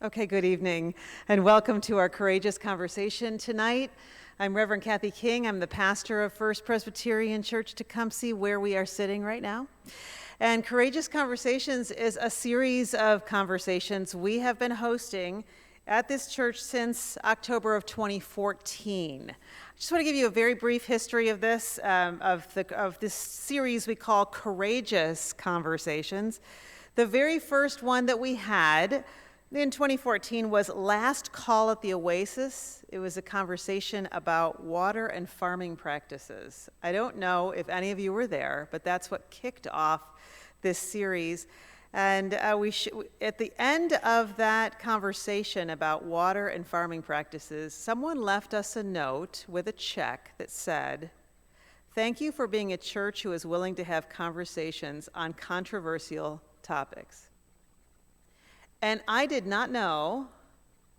Okay, good evening, and welcome to our Courageous Conversation tonight. I'm Reverend Kathy King. I'm the pastor of First Presbyterian Church Tecumseh, where we are sitting right now. And Courageous Conversations is a series of conversations we have been hosting at this church since October of 2014. I just want to give you a very brief history of this, of this series we call Courageous Conversations. The very first one that we had in 2014 was Last Call at the Oasis. It was a conversation about water and farming practices. I don't know if any of you were there, but that's what kicked off this series. And at the end of that conversation about water and farming practices, someone left us a note with a check that said, "Thank you for being a church who is willing to have conversations on controversial topics." And I did not know,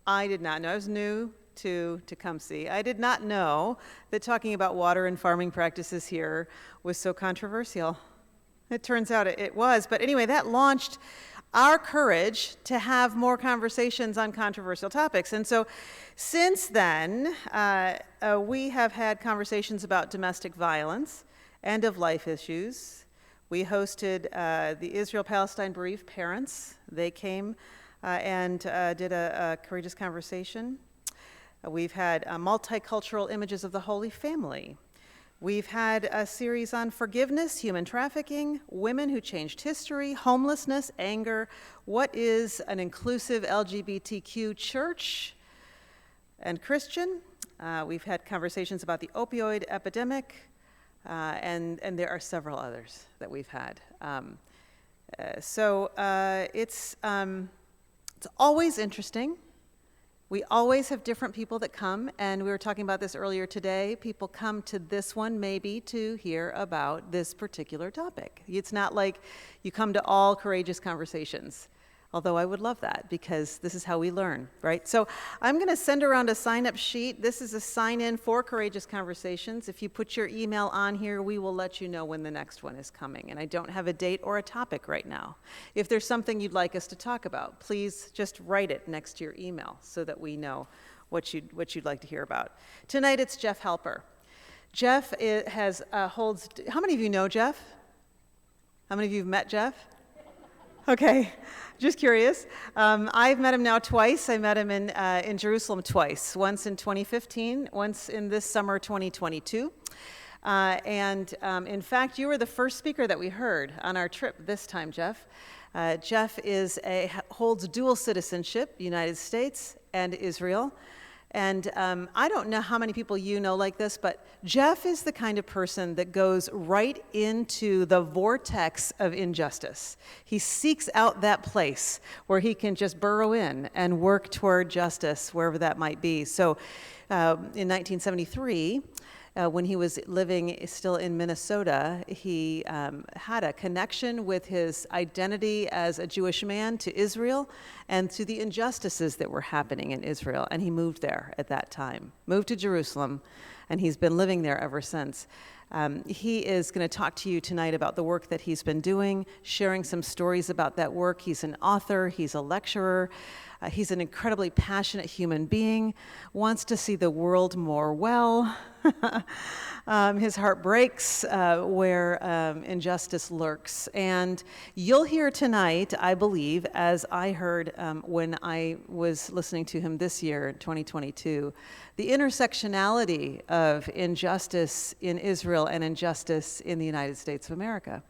I was new to Tecumseh. I did not know that talking about water and farming practices here was so controversial. It turns out it was, but anyway, that launched our courage to have more conversations on controversial topics. And so since then, we have had conversations about domestic violence, end-of-life issues. We hosted the Israel-Palestine bereaved parents. They came and did a courageous conversation. We've had multicultural images of the Holy Family. We've had a series on forgiveness, human trafficking, women who changed history, homelessness, anger, what is an inclusive LGBTQ church and Christian. We've had conversations about the opioid epidemic, and there are several others that we've had. It's always interesting. We always have different people that come, and we were talking about this earlier today. People come to this one maybe to hear about this particular topic. It's not like you come to all Courageous Conversations, although I would love that because this is how we learn, right? So I'm going to send around a sign-up sheet. This is a sign-in for Courageous Conversations. If you put your email on here, we will let you know when the next one is coming. And I don't have a date or a topic right now. If there's something you'd like us to talk about, please just write it next to your email so that we know what you'd like to hear about. Tonight it's Jeff Halper. Jeff holds. How many of you know Jeff? How many of you have met Jeff? Okay, just curious. I've met him now twice. I met him in Jerusalem twice, once in 2015, once in this summer 2022. In fact, you were the first speaker that we heard on our trip this time, Jeff. Jeff holds dual citizenship, United States and Israel. And I don't know how many people you know like this, but Jeff is the kind of person that goes right into the vortex of injustice. He seeks out that place where he can just burrow in and work toward justice, wherever that might be. So in 1973, when he was living still in Minnesota, he had a connection with his identity as a Jewish man to Israel and to the injustices that were happening in Israel. And he moved there at that time, moved to Jerusalem, and he's been living there ever since. He is going to talk to you tonight about the work that he's been doing, sharing some stories about that work. He's an author, he's a lecturer, he's an incredibly passionate human being, wants to see the world more well. His heart breaks where injustice lurks. And you'll hear tonight, I believe, as I heard when I was listening to him this year, 2022, the intersectionality of injustice in Israel and injustice in the United States of America.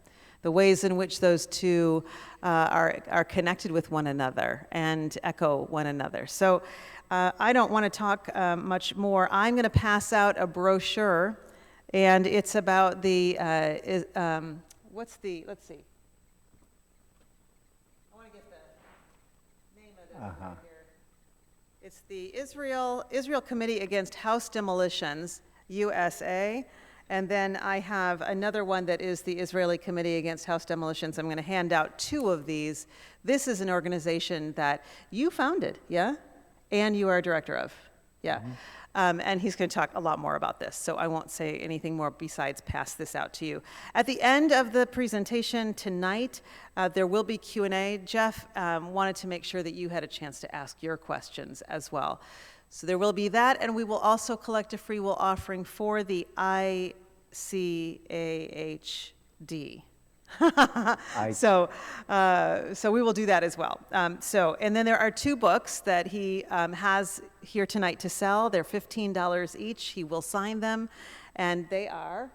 The ways in which those two are connected with one another and echo one another. So I don't want to talk much more. I'm going to pass out a brochure, and it's about the, let's see. I want to get the name of it right here. It's the Israel Committee Against House Demolitions, USA. And then I have another one that is the Israeli Committee Against House Demolitions. I'm going to hand out two of these. This is an organization that you founded, yeah? And you are a director of, yeah. And he's going to talk a lot more about this, so I won't say anything more besides pass this out to you. At the end of the presentation tonight, there will be Q&A. Jeff wanted to make sure that you had a chance to ask your questions as well. So there will be that, and we will also collect a free will offering for the ICAHD. So we will do that as well. And then there are 2 books that he has here tonight to sell. They're $15 each. He will sign them, and they are,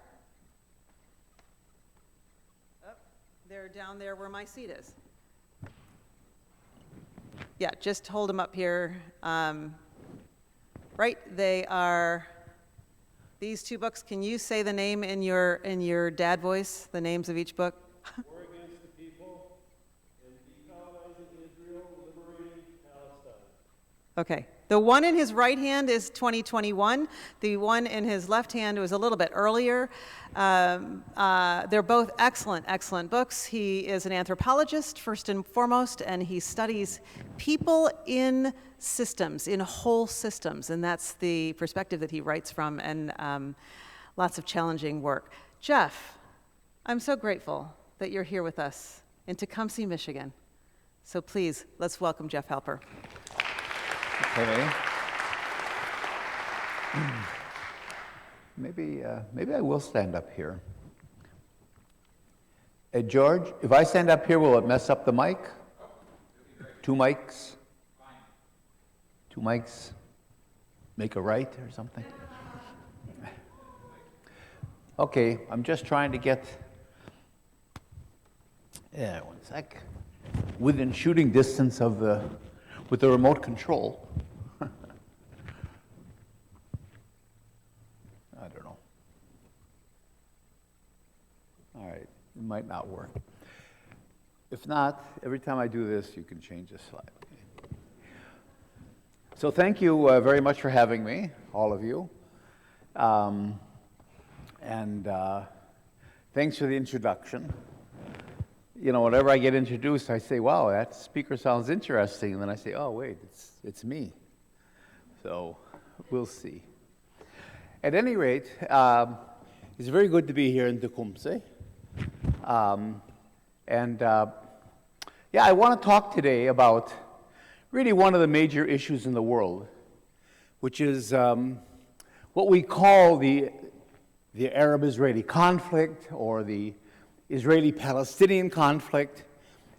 they're down there where my seat is. Yeah, just hold them up here. Right, they are these 2 books. Can you say the name in your dad voice, the names of each book? War Against the People and Decolonizing Israel, Liberating Palestine. Okay. The one in his right hand is 2021. The one in his left hand was a little bit earlier. They're both excellent, excellent books. He is an anthropologist, first and foremost, and he studies people in systems, in whole systems, and that's the perspective that he writes from, and lots of challenging work. Jeff, I'm so grateful that you're here with us in Tecumseh, Michigan. So please, let's welcome Jeff Halper. Okay. Maybe I will stand up here. George, if I stand up here, will it mess up the mic? 2 mics? 2 mics make a right or something? Okay, I'm just trying to get, one sec, within shooting distance of with the remote control. I don't know. All right, it might not work. If not, every time I do this, you can change the slide. Okay. So thank you very much for having me, all of you. Thanks for the introduction. You know, whenever I get introduced, I say, wow, that speaker sounds interesting. And then I say, oh, wait, it's me. So we'll see. At any rate, it's very good to be here in Tecumseh. Yeah, I want to talk today about really one of the major issues in the world, which is what we call the Arab-Israeli conflict, or the Israeli-Palestinian conflict.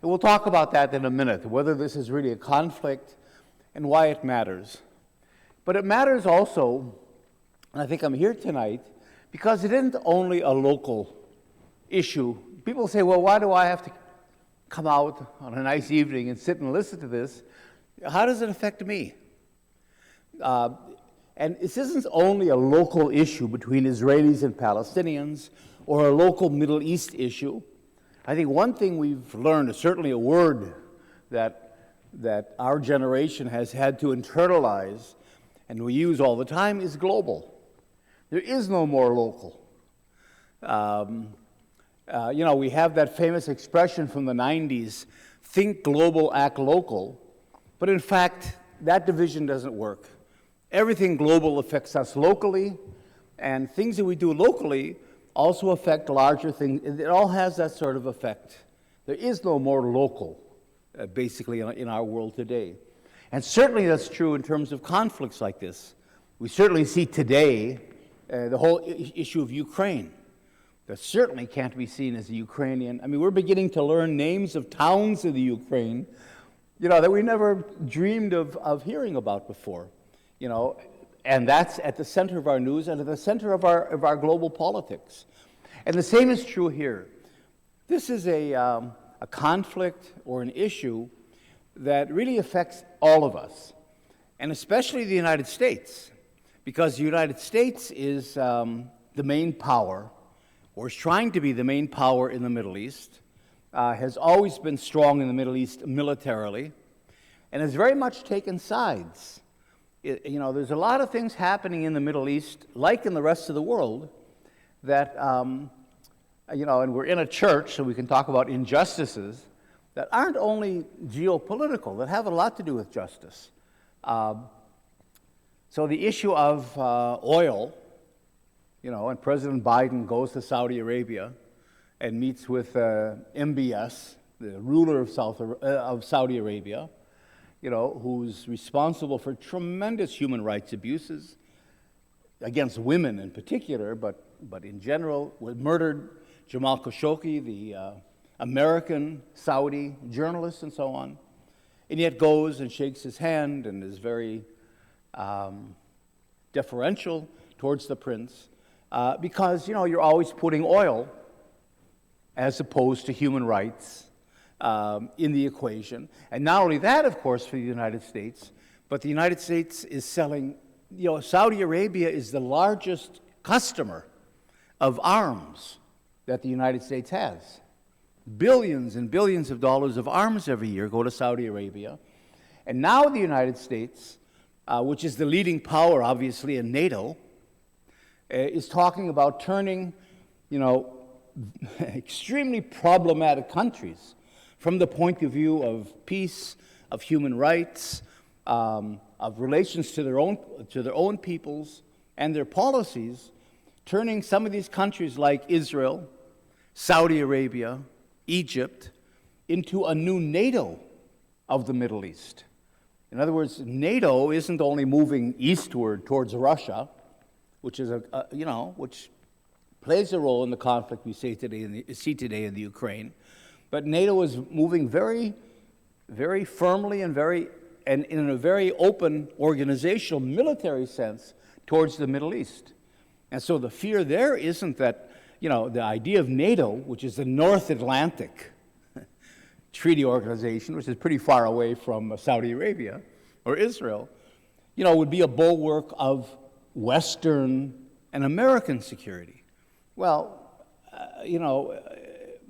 And we'll talk about that in a minute, whether this is really a conflict and why it matters. But it matters also, and I think I'm here tonight, because it isn't only a local issue. People say, well, why do I have to come out on a nice evening and sit and listen to this? How does it affect me? And this isn't only a local issue between Israelis and Palestinians, or a local Middle East issue. I think one thing we've learned, is certainly a word that our generation has had to internalize, and we use all the time, is global. There is no more local. You know, we have that famous expression from the 90s, think global, act local. But in fact, that division doesn't work. Everything global affects us locally, and things that we do locally also affect larger things. It all has that sort of effect. There is no more local, basically, in our world today. And certainly that's true in terms of conflicts like this. We certainly see today the whole issue of Ukraine. That certainly can't be seen as a Ukrainian. I mean, we're beginning to learn names of towns in the Ukraine, you know, that we never dreamed of hearing about before, you know. And that's at the center of our news and at the center of our global politics. And the same is true here. This is a conflict or an issue that really affects all of us, and especially the United States, because the United States is the main power, or is trying to be the main power in the Middle East, has always been strong in the Middle East militarily, and has very much taken sides. You know, there's a lot of things happening in the Middle East, like in the rest of the world, that, you know, and we're in a church, so we can talk about injustices that aren't only geopolitical, that have a lot to do with justice. So the issue of oil, and President Biden goes to Saudi Arabia and meets with MBS, the ruler of Saudi Arabia, who's responsible for tremendous human rights abuses against women in particular, but in general, murdered Jamal Khashoggi, the American Saudi journalist and so on, and yet goes and shakes his hand and is very deferential towards the prince because, you're always putting oil as opposed to human rights in the equation. And not only that, of course, for the United States, but the United States is selling, Saudi Arabia is the largest customer of arms that the United States has. Billions and billions of dollars of arms every year go to Saudi Arabia. And now the United States, which is the leading power, obviously, in NATO, is talking about turning, extremely problematic countries from the point of view of peace, of human rights, of relations to their own peoples and their policies, turning some of these countries like Israel, Saudi Arabia, Egypt, into a new NATO of the Middle East. In other words, NATO isn't only moving eastward towards Russia, which is which plays a role in the conflict we see today in the Ukraine, but NATO is moving very, very firmly and in a very open organizational military sense towards the Middle East. And so the fear there isn't that, the idea of NATO, which is the North Atlantic Treaty Organization, which is pretty far away from Saudi Arabia or Israel, would be a bulwark of Western and American security. Well,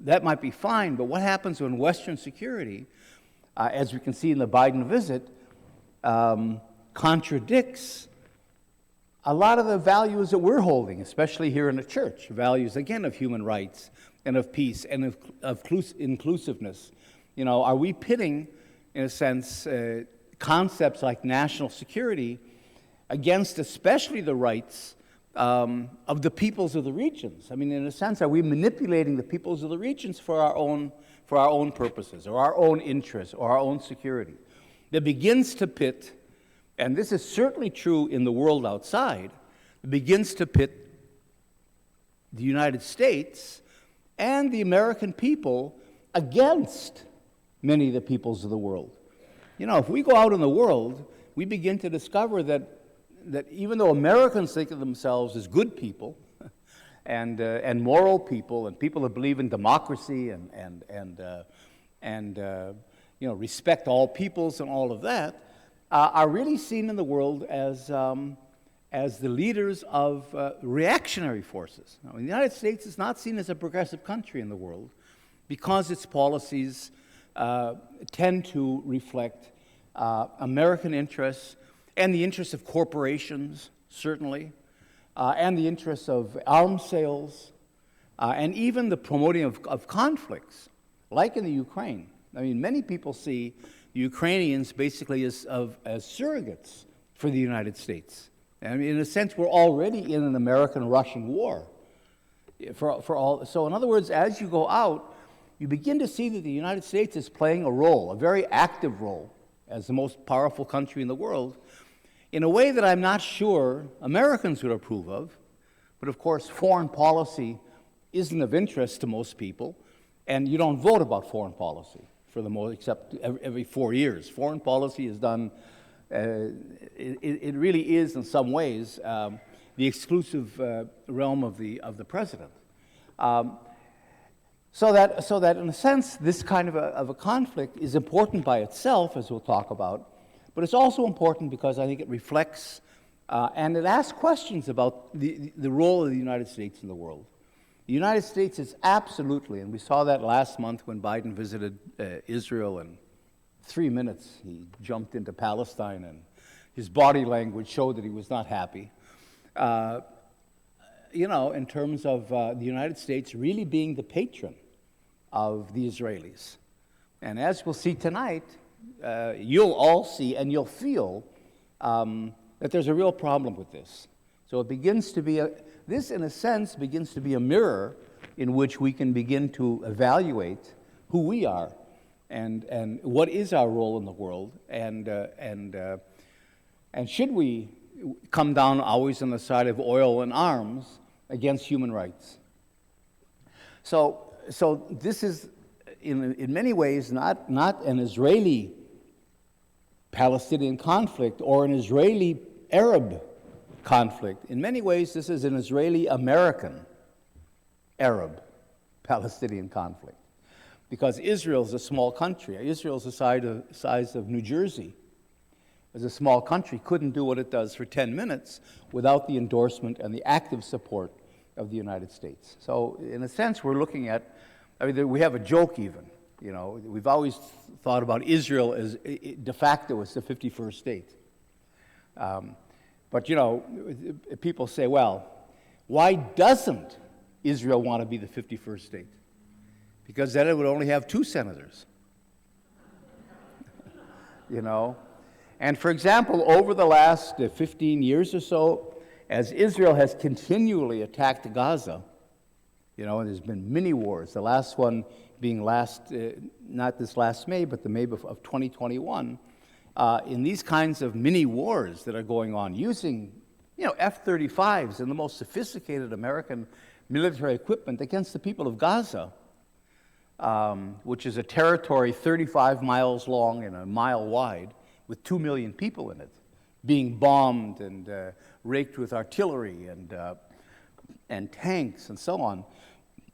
that might be fine, but what happens when Western security, as we can see in the Biden visit, contradicts a lot of the values that we're holding, especially here in the church, values, again, of human rights and of peace and of inclusiveness. Are we pitting, in a sense, concepts like national security against especially the rights of the peoples of the regions? I mean, in a sense, are we manipulating the peoples of the regions for our own purposes or our own interests or our own security? That begins to pit, and this is certainly true in the world outside, it begins to pit the United States and the American people against many of the peoples of the world. If we go out in the world, we begin to discover that even though Americans think of themselves as good people and moral people and people that believe in democracy and respect all peoples and all of that, are really seen in the world as the leaders of reactionary forces. Now, the United States is not seen as a progressive country in the world because its policies tend to reflect American interests and the interests of corporations, certainly, and the interests of arms sales, and even the promoting of conflicts, like in the Ukraine. I mean, many people see the Ukrainians basically as surrogates for the United States. I mean, in a sense, we're already in an American-Russian war. So in other words, as you go out, you begin to see that the United States is playing a role, a very active role, as the most powerful country in the world, in a way that I'm not sure Americans would approve of. But of course, foreign policy isn't of interest to most people, and you don't vote about foreign policy for the most, except every 4 years. Foreign policy is done, it really is in some ways the exclusive realm of the president. So that in a sense, this kind of a conflict is important by itself, as we'll talk about, but it's also important because I think it reflects and it asks questions about the role of the United States in the world. The United States is absolutely, and we saw that last month when Biden visited Israel, and 3 minutes he jumped into Palestine, and his body language showed that he was not happy. In terms of the United States really being the patron of the Israelis. And as we'll see tonight, you'll all see and you'll feel that there's a real problem with this. So it begins to be this in a sense begins to be a mirror in which we can begin to evaluate who we are and what is our role in the world, and should we come down always on the side of oil and arms against human rights. So this is in many ways not an Israeli-Palestinian conflict or an Israeli-Arab conflict. In many ways, this is an Israeli-American Arab-Palestinian conflict, because Israel is a small country. Israel is the size of New Jersey. As a small country, couldn't do what it does for 10 minutes without the endorsement and the active support of the United States. So in a sense, we're looking at, we have a joke even, we've always thought about Israel as de facto as the 51st state. But people say, well, why doesn't Israel want to be the 51st state? Because then it would only have 2 senators. And for example, over the last 15 years or so, as Israel has continually attacked Gaza, and there's been many wars, the last one being not this last May, but the May of 2021, in these kinds of mini wars that are going on, using F-35s and the most sophisticated American military equipment against the people of Gaza, which is a territory 35 miles long and a mile wide, with 2 million people in it, being bombed and raked with artillery and tanks and so on.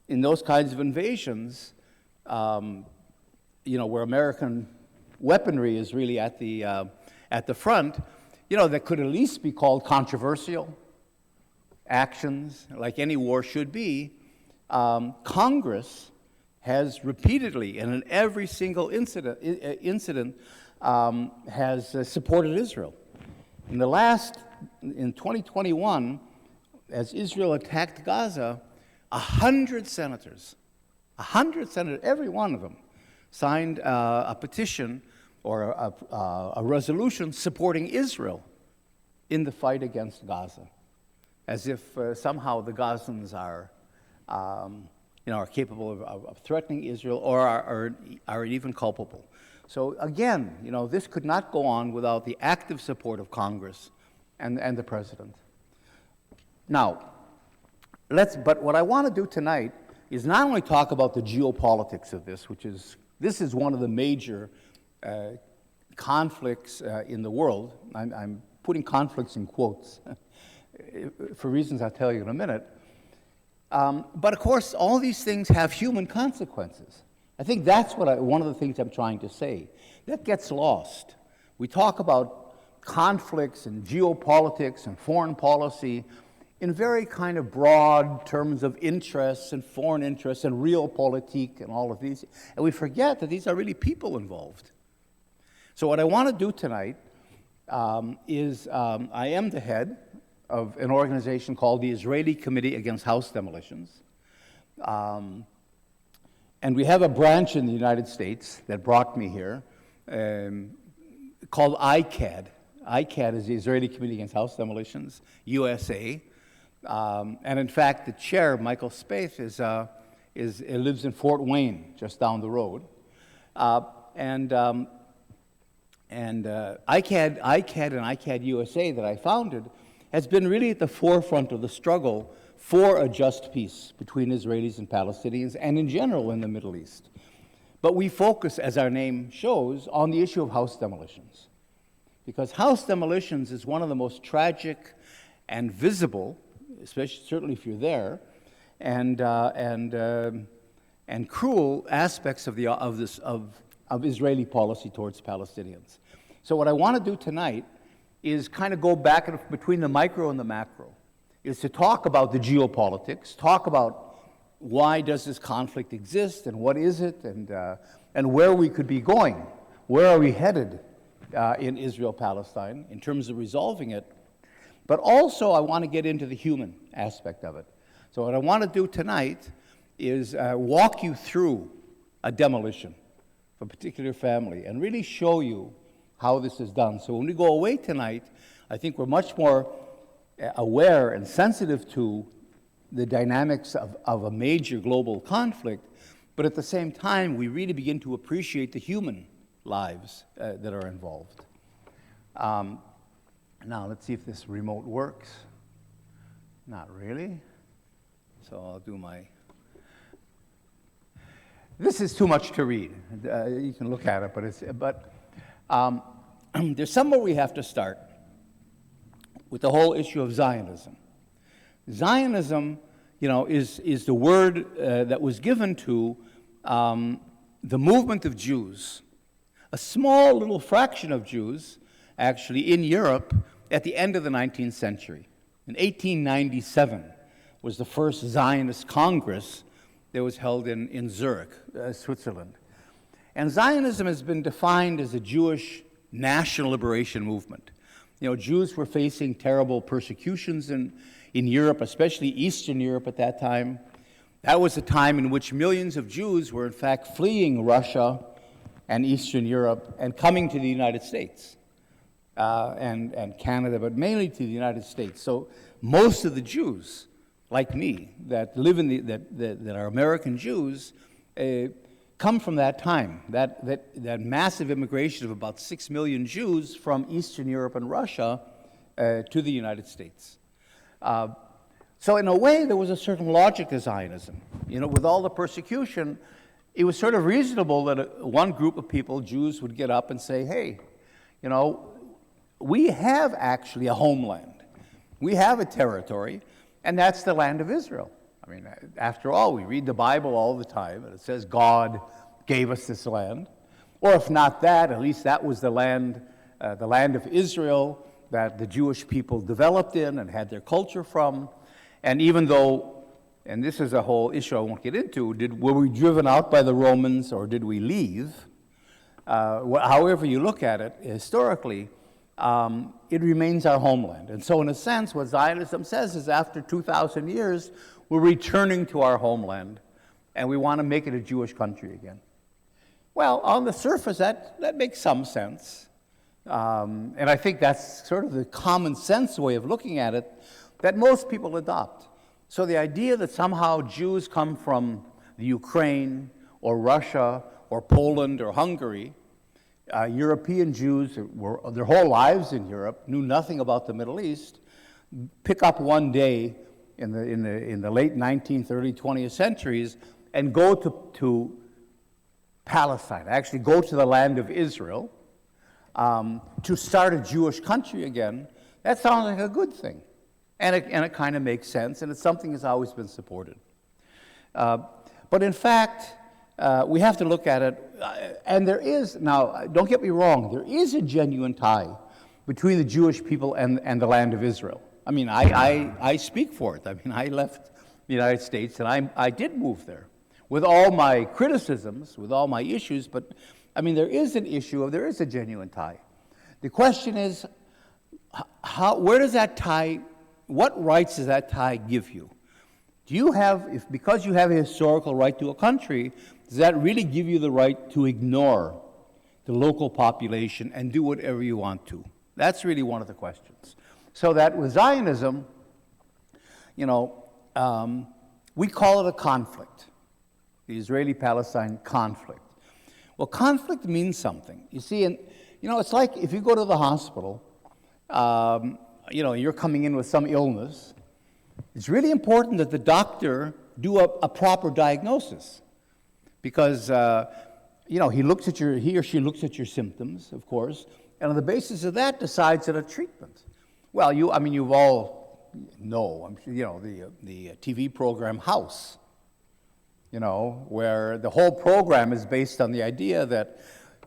In those kinds of invasions, where American weaponry is really at the front, that could at least be called controversial actions, like any war should be. Congress has repeatedly, and in every single incident has supported Israel. In 2021, as Israel attacked Gaza, 100 senators, every one of them, signed a petition or a resolution supporting Israel in the fight against Gaza, as if somehow the Gazans are capable of threatening Israel or are even culpable. So again, this could not go on without the active support of Congress and the President. Now, but what I want to do tonight is not only talk about the geopolitics of this, this is one of the major conflicts in the world. I'm putting conflicts in quotes for reasons I'll tell you in a minute. But of course, all these things have human consequences. I think that's one of the things I'm trying to say. That gets lost. We talk about conflicts and geopolitics and foreign policy in very kind of broad terms of interests and foreign interests and realpolitik and all of these. And we forget that these are really people involved. So what I want to do tonight is I am the head of an organization called the Israeli Committee Against House Demolitions. And we have a branch in the United States that brought me here called ICAD. ICAD is the Israeli Committee Against House Demolitions, USA. And in fact, the chair, Michael Spaeth, lives in Fort Wayne, just down the road. And ICAD and ICAD USA that I founded has been really at the forefront of the struggle for a just peace between Israelis and Palestinians, and in general in the Middle East. But we focus, as our name shows, on the issue of house demolitions. Because house demolitions is one of the most tragic and visible, certainly if you're there, and cruel aspects of Israeli policy towards Palestinians. So what I want to do tonight is kind of go back between the micro and the macro, is to talk about the geopolitics, talk about why does this conflict exist and what is it, and where we could be going, where are we headed in Israel-Palestine in terms of resolving it. But also I want to get into the human aspect of it. So what I want to do tonight is walk you through a demolition of a particular family and really show you how this is done. So when we go away tonight, I think we're much more aware and sensitive to the dynamics of a major global conflict, but at the same time, we really begin to appreciate the human lives that are involved. Now, let's see if this remote works. Not really. So I'll do my... This is too much to read. You can look at it, but there's somewhere we have to start with the whole issue of Zionism. Zionism, is the word that was given to the movement of Jews, a small little fraction of Jews, actually, in Europe at the end of the 19th century. In 1897 was the first Zionist Congress that was held in Zurich, Switzerland. And Zionism has been defined as a Jewish national liberation movement. Jews were facing terrible persecutions in Europe, especially Eastern Europe at that time. That was a time in which millions of Jews were in fact fleeing Russia and Eastern Europe and coming to the United States and Canada, but mainly to the United States. So most of the Jews, like me, that live in that are American Jews, come from that time, that massive immigration of about 6 million Jews from Eastern Europe and Russia to the United States. So in a way, there was a certain logic to Zionism. With all the persecution, it was sort of reasonable that one group of people, Jews, would get up and say, hey, we have actually a homeland. We have a territory, and that's the land of Israel. I mean, after all, we read the Bible all the time, and it says God gave us this land. Or if not that, at least that was the land of Israel that the Jewish people developed in and had their culture from. And even though, and this is a whole issue I won't get into, were we driven out by the Romans or did we leave? However you look at it, historically, it remains our homeland. And so in a sense, what Zionism says is after 2,000 years, we're returning to our homeland, and we want to make it a Jewish country again. Well, on the surface, that makes some sense. And I think that's sort of the common sense way of looking at it that most people adopt. So the idea that somehow Jews come from the Ukraine or Russia or Poland or Hungary, European Jews were their whole lives in Europe, knew nothing about the Middle East, pick up one day in the late 19th, early 20th centuries and go to Palestine, actually go to the land of Israel to start a Jewish country again. That sounds like a good thing. And it kind of makes sense, and it's something that's always been supported. But in fact, we have to look at it, and there is, now, don't get me wrong, there is a genuine tie between the Jewish people and the land of Israel. I mean, I speak for it. I mean, I left the United States, and I did move there with all my criticisms, with all my issues, but, I mean, there is an issue there is a genuine tie. The question is, where does that tie, what rights does that tie give you? Do you have, because you have a historical right to a country, does that really give you the right to ignore the local population and do whatever you want to? That's really one of the questions. So that with Zionism, we call it a conflict, the Israeli-Palestine conflict. Well, conflict means something. You see, it's like if you go to the hospital, you're coming in with some illness, it's really important that the doctor do a proper diagnosis because, he or she looks at your symptoms, of course, and on the basis of that decides on a treatment. Well, you've all know, the TV program House, where the whole program is based on the idea that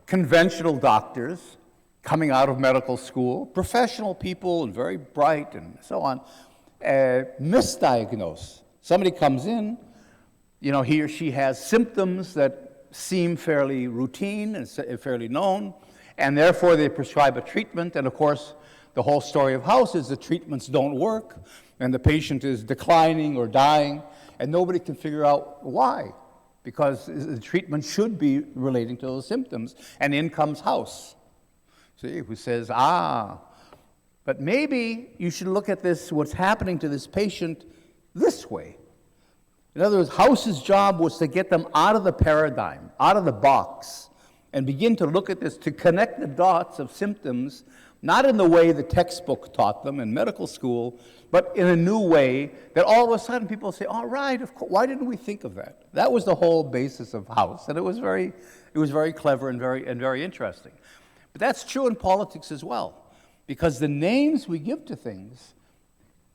conventional doctors coming out of medical school, professional people and very bright and so on, misdiagnose. Somebody comes in, he or she has symptoms that seem fairly routine and fairly known, and therefore they prescribe a treatment, and of course, the whole story of House is the treatments don't work, and the patient is declining or dying, and nobody can figure out why, because the treatment should be relating to those symptoms, and in comes House, who says, but But maybe you should look at this, what's happening to this patient, this way. In other words, House's job was to get them out of the paradigm, out of the box, and begin to look at this, to connect the dots of symptoms, not in the way the textbook taught them in medical school, but in a new way that all of a sudden people say, all right, of course, why didn't we think of that? That was the whole basis of House, and it was very clever and very interesting. But that's true in politics as well, because the names we give to things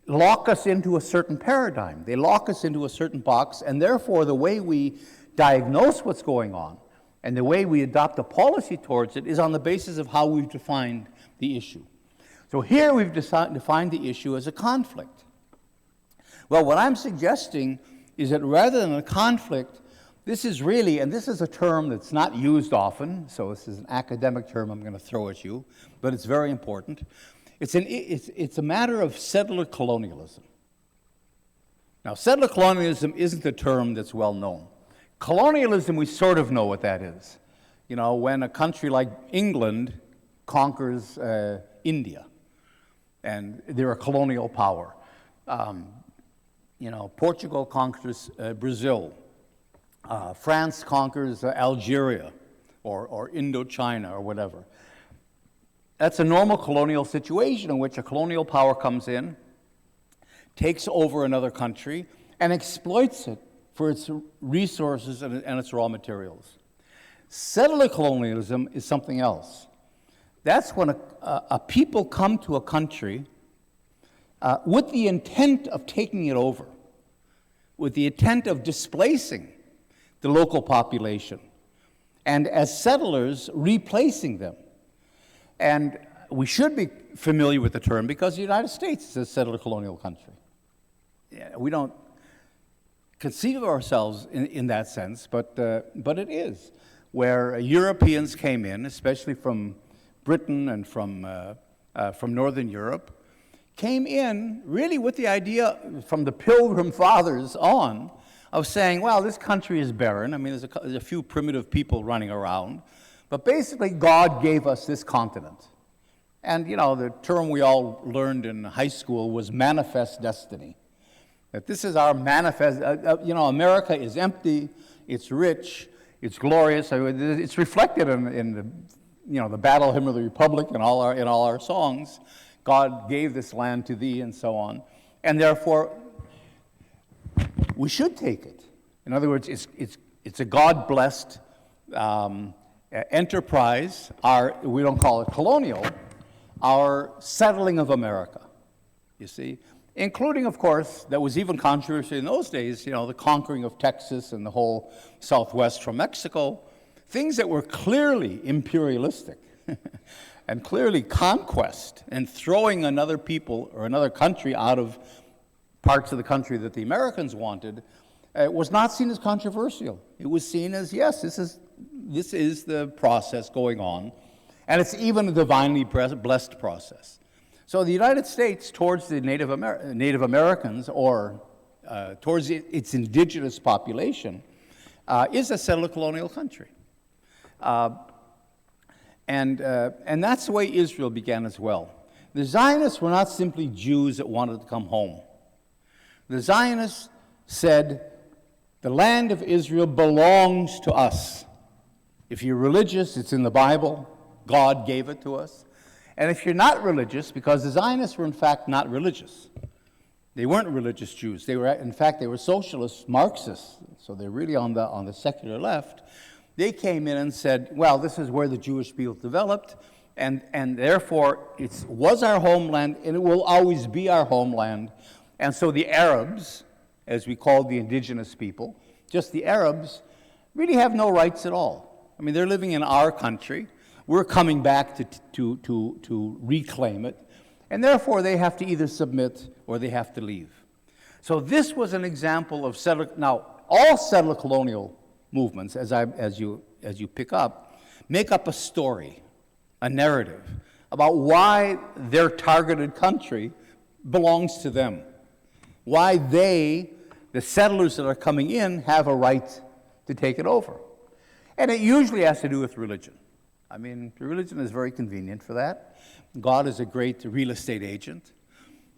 lock us into a certain paradigm. They lock us into a certain box, and therefore the way we diagnose what's going on and the way we adopt a policy towards it is on the basis of how we've defined the issue. So here we've defined the issue as a conflict. Well, what I'm suggesting is that rather than a conflict, this is really, and this is a term that's not used often, so this is an academic term I'm going to throw at you, but it's very important. It's a matter of settler colonialism. Now, settler colonialism isn't a term that's well known. Colonialism, we sort of know what that is. You know, when a country like England conquers India, and they're a colonial power. Portugal conquers Brazil. France conquers Algeria, or Indochina, or whatever. That's a normal colonial situation in which a colonial power comes in, takes over another country, and exploits it for its resources and its raw materials. Settler colonialism is something else. That's when a people come to a country with the intent of taking it over, with the intent of displacing the local population, and as settlers, replacing them. And we should be familiar with the term because the United States is a settler colonial country. We don't conceive of ourselves in that sense, but it is, where Europeans came in, especially from Britain and from Northern Europe, came in really with the idea from the Pilgrim Fathers on of saying, well, this country is barren. I mean, there's a few primitive people running around. But basically, God gave us this continent. And, the term we all learned in high school was manifest destiny. That this is our manifest, America is empty, it's rich, it's glorious. It's reflected in the Battle Hymn of the Republic and all our songs. God gave this land to thee, and so on. And therefore, we should take it. In other words, it's a God-blessed enterprise, we don't call it colonial, our settling of America, you see. Including, of course, that was even controversial in those days, the conquering of Texas and the whole Southwest from Mexico, things that were clearly imperialistic and clearly conquest and throwing another people or another country out of parts of the country that the Americans wanted, was not seen as controversial. It was seen as, yes, this is the process going on, and it's even a divinely blessed process. So the United States, towards the Native Americans, or towards its indigenous population, is a settler colonial country. And that's the way Israel began as well. The Zionists were not simply Jews that wanted to come home. The Zionists said, the land of Israel belongs to us. If you're religious, it's in the Bible. God gave it to us. And if you're not religious, because the Zionists were in fact not religious. They weren't religious Jews. They were socialists, Marxists. So they're really on the secular left. They came in and said, well, this is where the Jewish people developed, and therefore it was our homeland, and it will always be our homeland. And so the Arabs, as we called the indigenous people, just the Arabs, really have no rights at all. I mean, they're living in our country. We're coming back to reclaim it, and therefore they have to either submit or they have to leave. So this was an example of settler. Now, all settler colonial movements, as you pick up, make up a story, a narrative about why their targeted country belongs to them, why they, the settlers that are coming in, have a right to take it over. And it usually has to do with religion. I mean, religion is very convenient for that. God is a great real estate agent.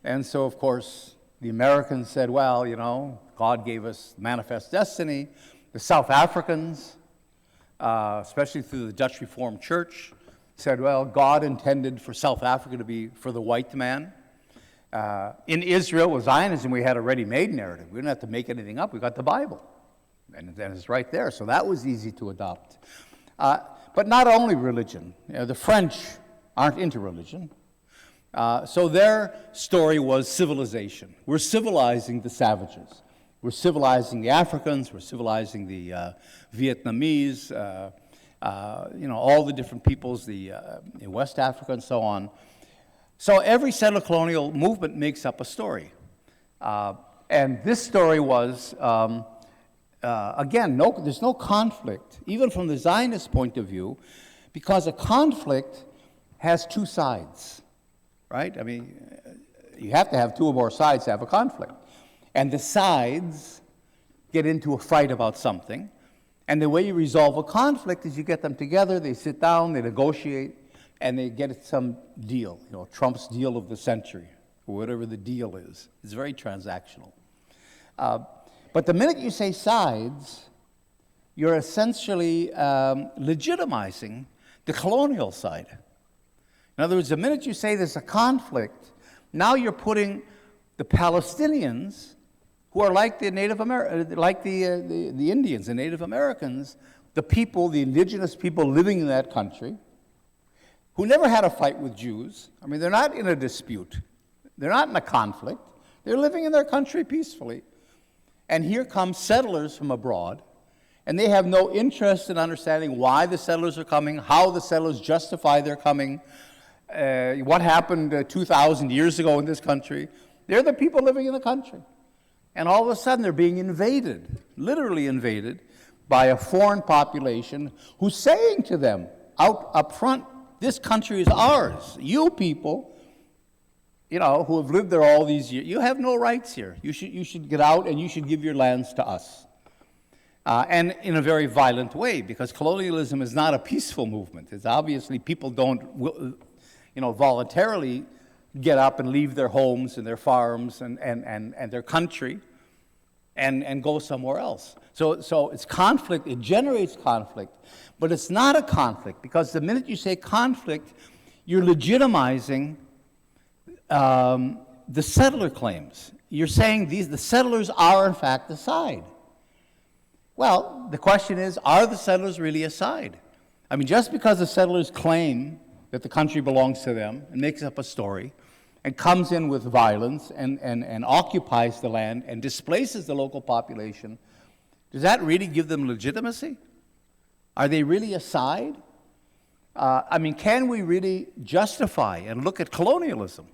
And so, of course, the Americans said, well, God gave us manifest destiny. The South Africans, especially through the Dutch Reformed Church, said, well, God intended for South Africa to be for the white man. In Israel, with Zionism, we had a ready-made narrative. We didn't have to make anything up. We got the Bible. And it's right there. So that was easy to adopt. But not only religion. The French aren't into religion. So their story was civilization. We're civilizing the savages. We're civilizing the Africans. We're civilizing the Vietnamese, all the different peoples, in West Africa and so on. So every settler colonial movement makes up a story. And this story was, again, there's no conflict, even from the Zionist point of view, because a conflict has two sides, right? I mean, you have to have two or more sides to have a conflict. And the sides get into a fight about something. And the way you resolve a conflict is you get them together, they sit down, they negotiate, and they get some deal, Trump's deal of the century, or whatever the deal is. It's very transactional. But the minute you say sides, you're essentially legitimizing the colonial side. In other words, the minute you say there's a conflict, now you're putting the Palestinians, who are like the Native like the Indians, the Native Americans, the people, the indigenous people living in that country, who never had a fight with Jews. I mean, they're not in a dispute. They're not in a conflict. They're living in their country peacefully. And here come settlers from abroad, and they have no interest in understanding why the settlers are coming, how the settlers justify their coming, what happened 2,000 years ago in this country. They're the people living in the country. And all of a sudden they're being invaded, literally invaded, by a foreign population who's saying to them out up front, this country is ours. You people, who have lived there all these years, you have no rights here. You should get out and you should give your lands to us. And in a very violent way, because colonialism is not a peaceful movement. It's obviously people don't, voluntarily get up and leave their homes and their farms and their country and go somewhere else. So it's conflict, it generates conflict, but it's not a conflict, because the minute you say conflict, you're legitimizing the settler claims. You're saying the settlers are in fact a side. Well, the question is, are the settlers really a side? I mean, just because the settlers claim that the country belongs to them and makes up a story and comes in with violence and occupies the land and displaces the local population, does that really give them legitimacy? Are they really a side? Can we really justify and look at colonialism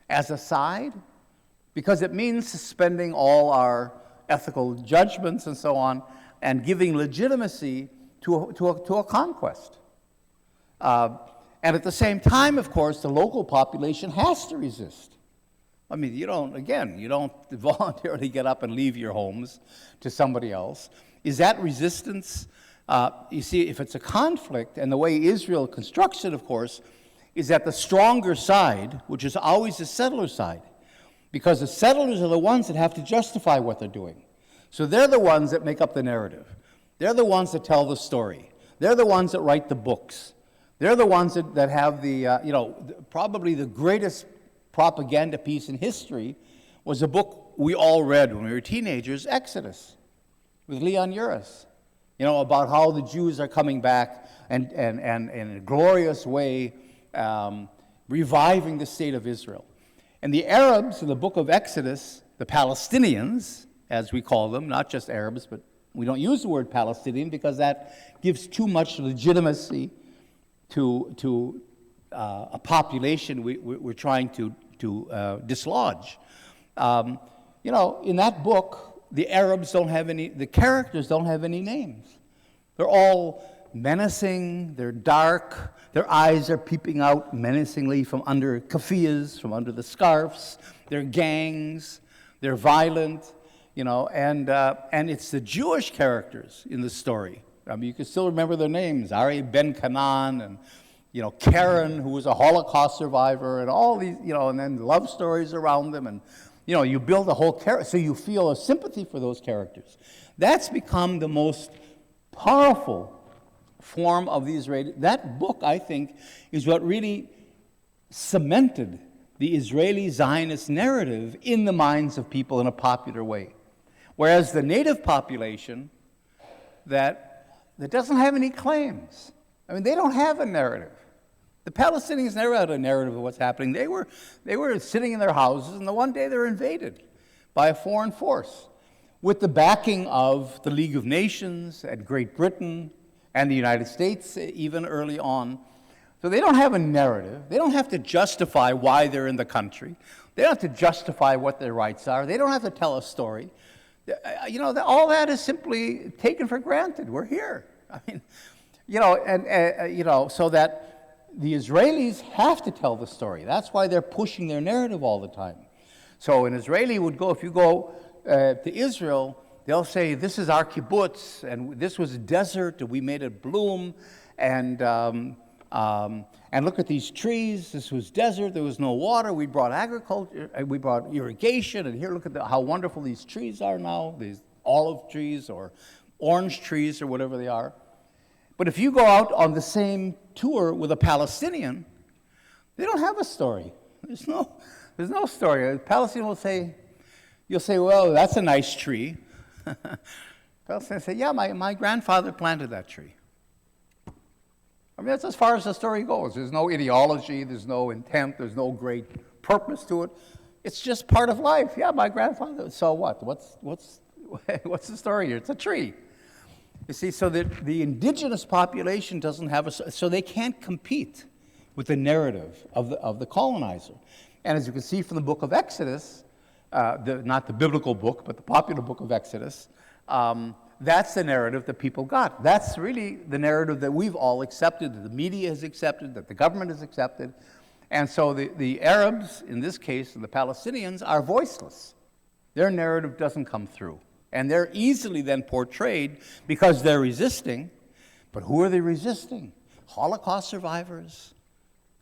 as a side? Because it means suspending all our ethical judgments and so on and giving legitimacy to a conquest. And at the same time, of course, the local population has to resist. I mean, you don't voluntarily get up and leave your homes to somebody else. Is that resistance? You see, if it's a conflict, and the way Israel constructs it, of course, is that the stronger side, which is always the settler side, because the settlers are the ones that have to justify what they're doing. So they're the ones that make up the narrative. They're the ones that tell the story. They're the ones that write the books. They're the ones that have probably the greatest propaganda piece in history was a book we all read when we were teenagers, Exodus, with Leon Uris, about how the Jews are coming back and in a glorious way reviving the state of Israel. And the Arabs in the book of Exodus, the Palestinians, as we call them, not just Arabs, but we don't use the word Palestinian because that gives too much legitimacy to a population we're trying to dislodge. In that book, the Arabs the characters don't have any names. They're all menacing, they're dark, their eyes are peeping out menacingly from under keffiyehs, from under the scarves, they're gangs, they're violent, and it's the Jewish characters in the story I mean, you can still remember their names, Ari Ben Canaan, and, Karen, who was a Holocaust survivor, and all these, and then love stories around them, and, you build a whole character, so you feel a sympathy for those characters. That's become the most powerful form of the Israeli. That book, I think, is what really cemented the Israeli Zionist narrative in the minds of people in a popular way. Whereas the native population that doesn't have any claims. I mean, they don't have a narrative. The Palestinians never had a narrative of what's happening. They were sitting in their houses, and one day they were invaded by a foreign force with the backing of the League of Nations and Great Britain and the United States even early on. So they don't have a narrative. They don't have to justify why they're in the country. They don't have to justify what their rights are. They don't have to tell a story. All that is simply taken for granted. We're here. I mean, so that the Israelis have to tell the story. That's why they're pushing their narrative all the time. So an Israeli would go, if you go to Israel, they'll say, this is our kibbutz, and this was a desert, and we made it bloom, and look at these trees. This was desert. There was no water. We brought agriculture. We brought irrigation. And here, look at how wonderful these trees are now, these olive trees or orange trees or whatever they are. But if you go out on the same tour with a Palestinian, they don't have a story. There's no story. A Palestinian will say, you'll say, well, that's a nice tree. Palestinians say, yeah, my grandfather planted that tree. I mean, that's as far as the story goes. There's no ideology, there's no intent, there's no great purpose to it. It's just part of life. Yeah, my grandfather. So what? What's the story here? It's a tree. You see, so that the indigenous population doesn't have so they can't compete with the narrative of the colonizer. And as you can see from the book of Exodus, not the biblical book, but the popular book of Exodus, that's the narrative that people got. That's really the narrative that we've all accepted, that the media has accepted, that the government has accepted. And so the Arabs, in this case, and the Palestinians, are voiceless. Their narrative doesn't come through. And they're easily then portrayed because they're resisting. But who are they resisting? Holocaust survivors,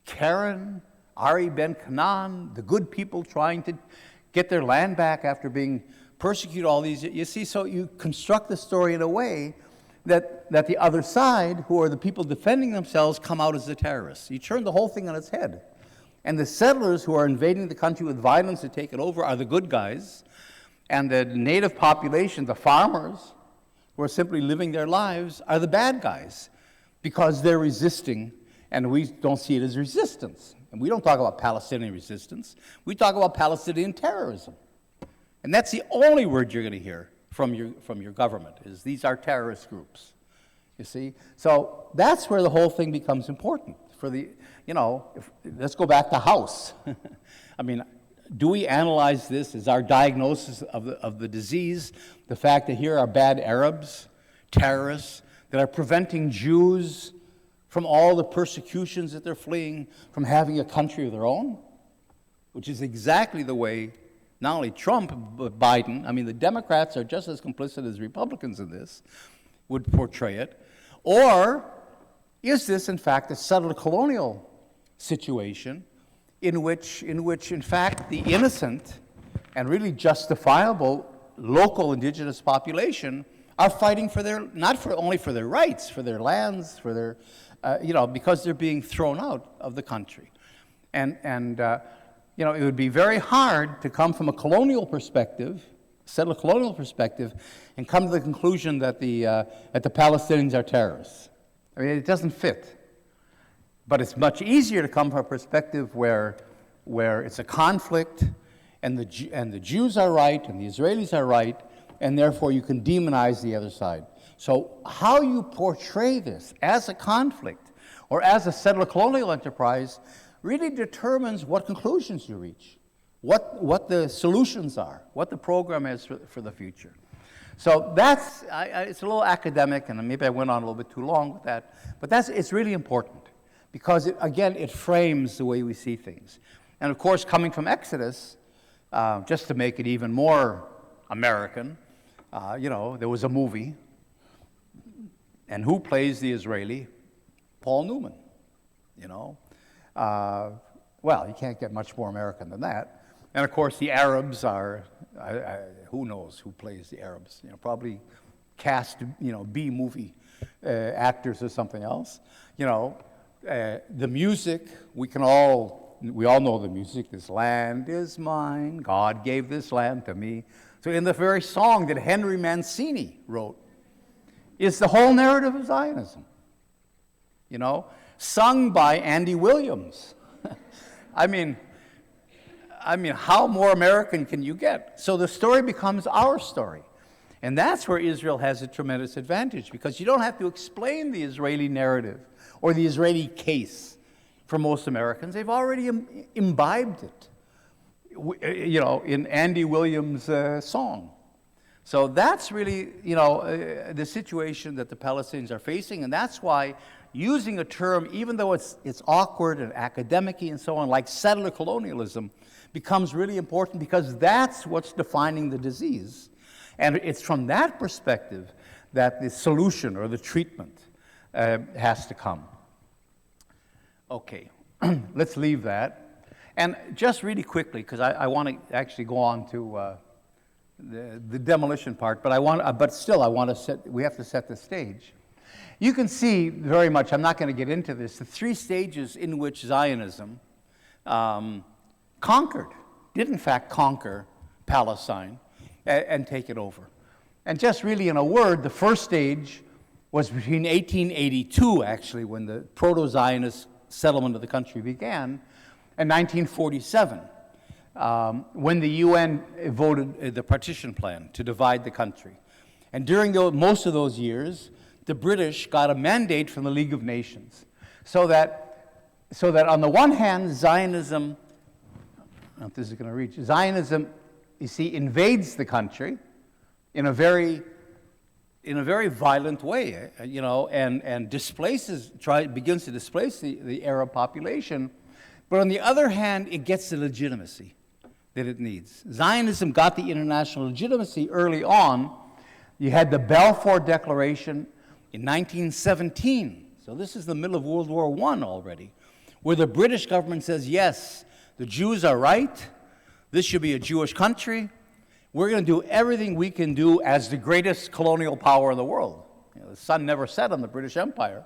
Karen, Ari Ben Canaan, the good people trying to get their land back after being persecuted all these years. You see, so you construct the story in a way that the other side, who are the people defending themselves, come out as the terrorists. You turn the whole thing on its head. And the settlers who are invading the country with violence to take it over are the good guys. And the native population, the farmers, who are simply living their lives, are the bad guys because they're resisting, and we don't see it as resistance. And we don't talk about Palestinian resistance. We talk about Palestinian terrorism. And that's the only word you're going to hear from your government, is these are terrorist groups. You see? So that's where the whole thing becomes important. Let's go back to House. I mean, do we analyze this as our diagnosis of the disease, the fact that here are bad Arabs, terrorists, that are preventing Jews from all the persecutions that they're fleeing, from having a country of their own? Which is exactly the way not only Trump, but Biden, I mean, the Democrats are just as complicit as Republicans in this, would portray it. Or is this, in fact, a settled colonial situation in which, in fact, the innocent and really justifiable local indigenous population are fighting for only for their rights, for their lands, for their, because they're being thrown out of the country. And it would be very hard to come from a colonial perspective, settled colonial perspective, and come to the conclusion that the Palestinians are terrorists. I mean, it doesn't fit. But it's much easier to come from a perspective where it's a conflict, and the Jews are right, and the Israelis are right, and therefore you can demonize the other side. So how you portray this as a conflict or as a settled colonial enterprise really determines what conclusions you reach, what the solutions are, what the program is for the future. So it's a little academic, and maybe I went on a little bit too long with that, but it's really important because, it frames the way we see things. And of course, coming from Exodus, just to make it even more American, there was a movie, And who plays the Israeli? Paul Newman, you know. Well, you can't get much more American than that. And of course, the Arabs are, who knows who plays the Arabs? You know, probably cast, you know, B-movie actors or something else. You know, the music, we all know the music. This land is mine. God gave this land to me. So in the very song that Henry Mancini wrote, is the whole narrative of Zionism. You know, sung by Andy Williams. I mean, how more American can you get? So the story becomes our story. And that's where Israel has a tremendous advantage, because you don't have to explain the Israeli narrative or the Israeli case for most Americans. They've already imbibed it, you know, in Andy Williams' song. So that's really, you know, the situation that the Palestinians are facing, and that's why using a term, even though it's awkward and academic-y and so on, like settler colonialism, becomes really important, because that's what's defining the disease. And it's from that perspective that the solution or the treatment has to come. Okay, let's leave that. And just really quickly, because I want to actually go on to the demolition part, but still I want to we have to set the stage. You can see very much, I'm not going to get into this, the three stages in which Zionism did in fact conquer Palestine and take it over. And just really in a word, the first stage was between 1882, actually, when the proto-Zionist settlement of the country began, and 1947, when the UN voted the partition plan to divide the country. And during most of those years, the British got a mandate from the League of Nations, so that on the one hand, Zionism, I don't know if this is going to reach, Zionism, you see, invades the country in a very violent way, you know, and begins to displace the Arab population. But on the other hand, it gets the legitimacy that it needs. Zionism got the international legitimacy early on. You had the Balfour Declaration in 1917, so this is the middle of World War I already, where the British government says, yes, the Jews are right, this should be a Jewish country, we're going to do everything we can do as the greatest colonial power in the world. You know, the sun never set on the British Empire.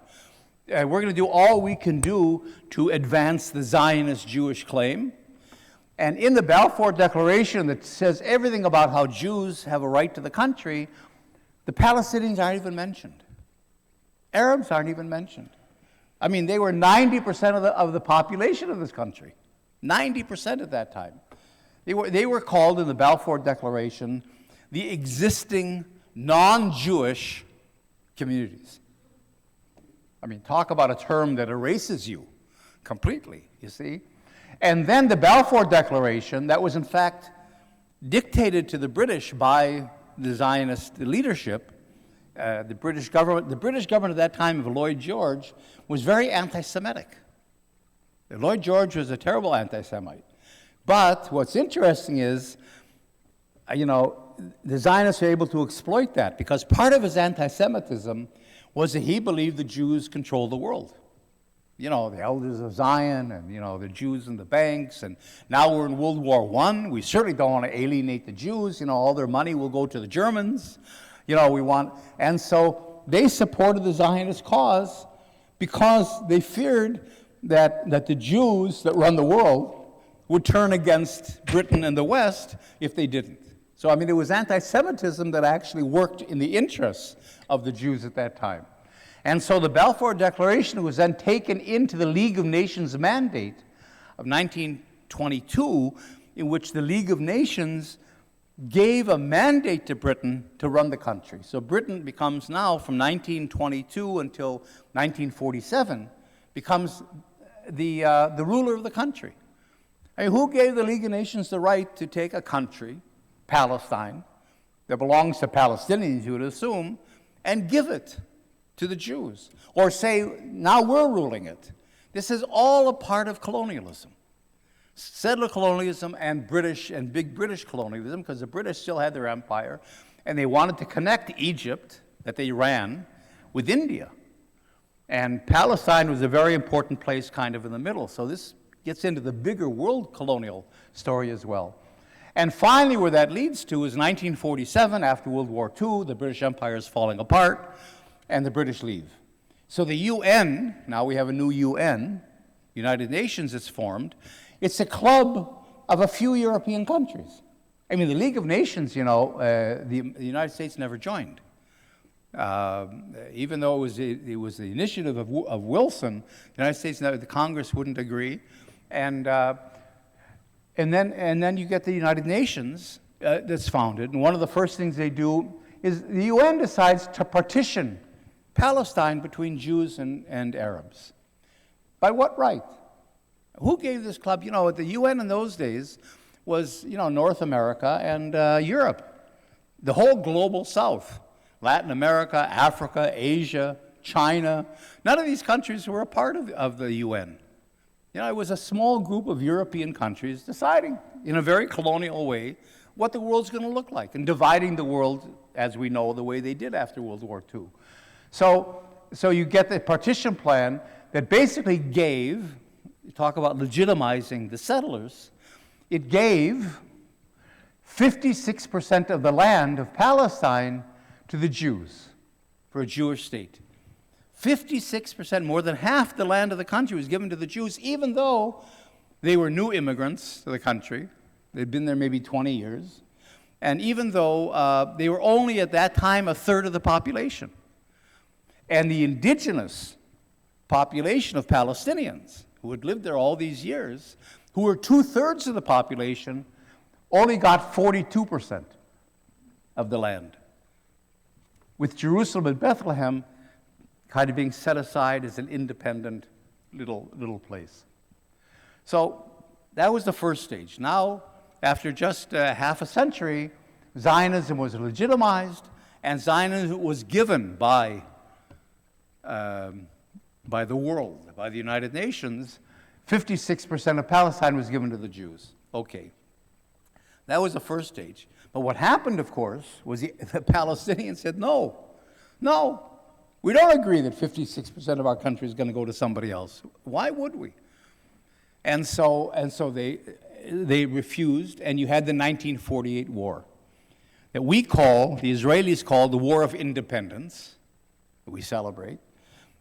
We're going to do all we can do to advance the Zionist Jewish claim. And in the Balfour Declaration that says everything about how Jews have a right to the country, the Palestinians aren't even mentioned. Arabs aren't even mentioned. I mean, they were 90% of the population of this country. 90% at that time. They were called in the Balfour Declaration the existing non-Jewish communities. I mean, talk about a term that erases you completely, you see. And then the Balfour Declaration, that was in fact dictated to the British by the Zionist leadership, the British government at that time of Lloyd George was very anti-Semitic. Lloyd George was a terrible anti-Semite. But what's interesting is, you know, the Zionists were able to exploit that, because part of his anti-Semitism was that he believed the Jews controlled the world. You know, the elders of Zion and, you know, the Jews in the banks. And now we're in World War I. We certainly don't want to alienate the Jews. You know, all their money will go to the Germans. You know, and so they supported the Zionist cause because they feared that the Jews that run the world would turn against Britain and the West if they didn't. So, I mean, it was anti-Semitism that actually worked in the interests of the Jews at that time. And so the Balfour Declaration was then taken into the League of Nations mandate of 1922, in which the League of Nations gave a mandate to Britain to run the country. So Britain becomes now, from 1922 until 1947, becomes the ruler of the country. I mean, who gave the League of Nations the right to take a country, Palestine, that belongs to Palestinians, you would assume, and give it to the Jews? Or say, now we're ruling it. This is all a part of colonialism. Settler colonialism and big British colonialism, because the British still had their empire, and they wanted to connect Egypt, that they ran, with India. And Palestine was a very important place kind of in the middle. So this gets into the bigger world colonial story as well. And finally, where that leads to is 1947, after World War II, the British Empire is falling apart, and the British leave. So the UN, now we have a new UN, United Nations is formed. It's a club of a few European countries. I mean, the League of Nations, you know, the United States never joined. Even though it was the initiative of Wilson, the United States, the Congress wouldn't agree. And then you get the United Nations that's founded, and one of the first things they do is the UN decides to partition Palestine between Jews and Arabs. By what right? Who gave this club? You know, the UN in those days was, you know, North America and Europe, the whole global South, Latin America, Africa, Asia, China. None of these countries were a part of the UN. You know, it was a small group of European countries deciding, in a very colonial way, what the world's going to look like, and dividing the world, as we know, the way they did after World War II. So you get the partition plan that basically gave, you talk about legitimizing the settlers, it gave 56% of the land of Palestine to the Jews for a Jewish state. 56%, more than half the land of the country was given to the Jews, even though they were new immigrants to the country. They'd been there maybe 20 years. And even though they were only at that time a third of the population. And the indigenous population of Palestinians who had lived there all these years, who were 2/3 of the population, only got 42% of the land. With Jerusalem and Bethlehem kind of being set aside as an independent little place. So that was the first stage. Now, after just half a century, Zionism was legitimized, and Zionism was given by the world, by the United Nations. 56% of Palestine was given to the Jews. Okay. That was the first stage. But what happened, of course, was the Palestinians said, no, we don't agree that 56% of our country is going to go to somebody else. Why would we? And so they refused, and you had the 1948 war that the Israelis call the War of Independence, that we celebrate,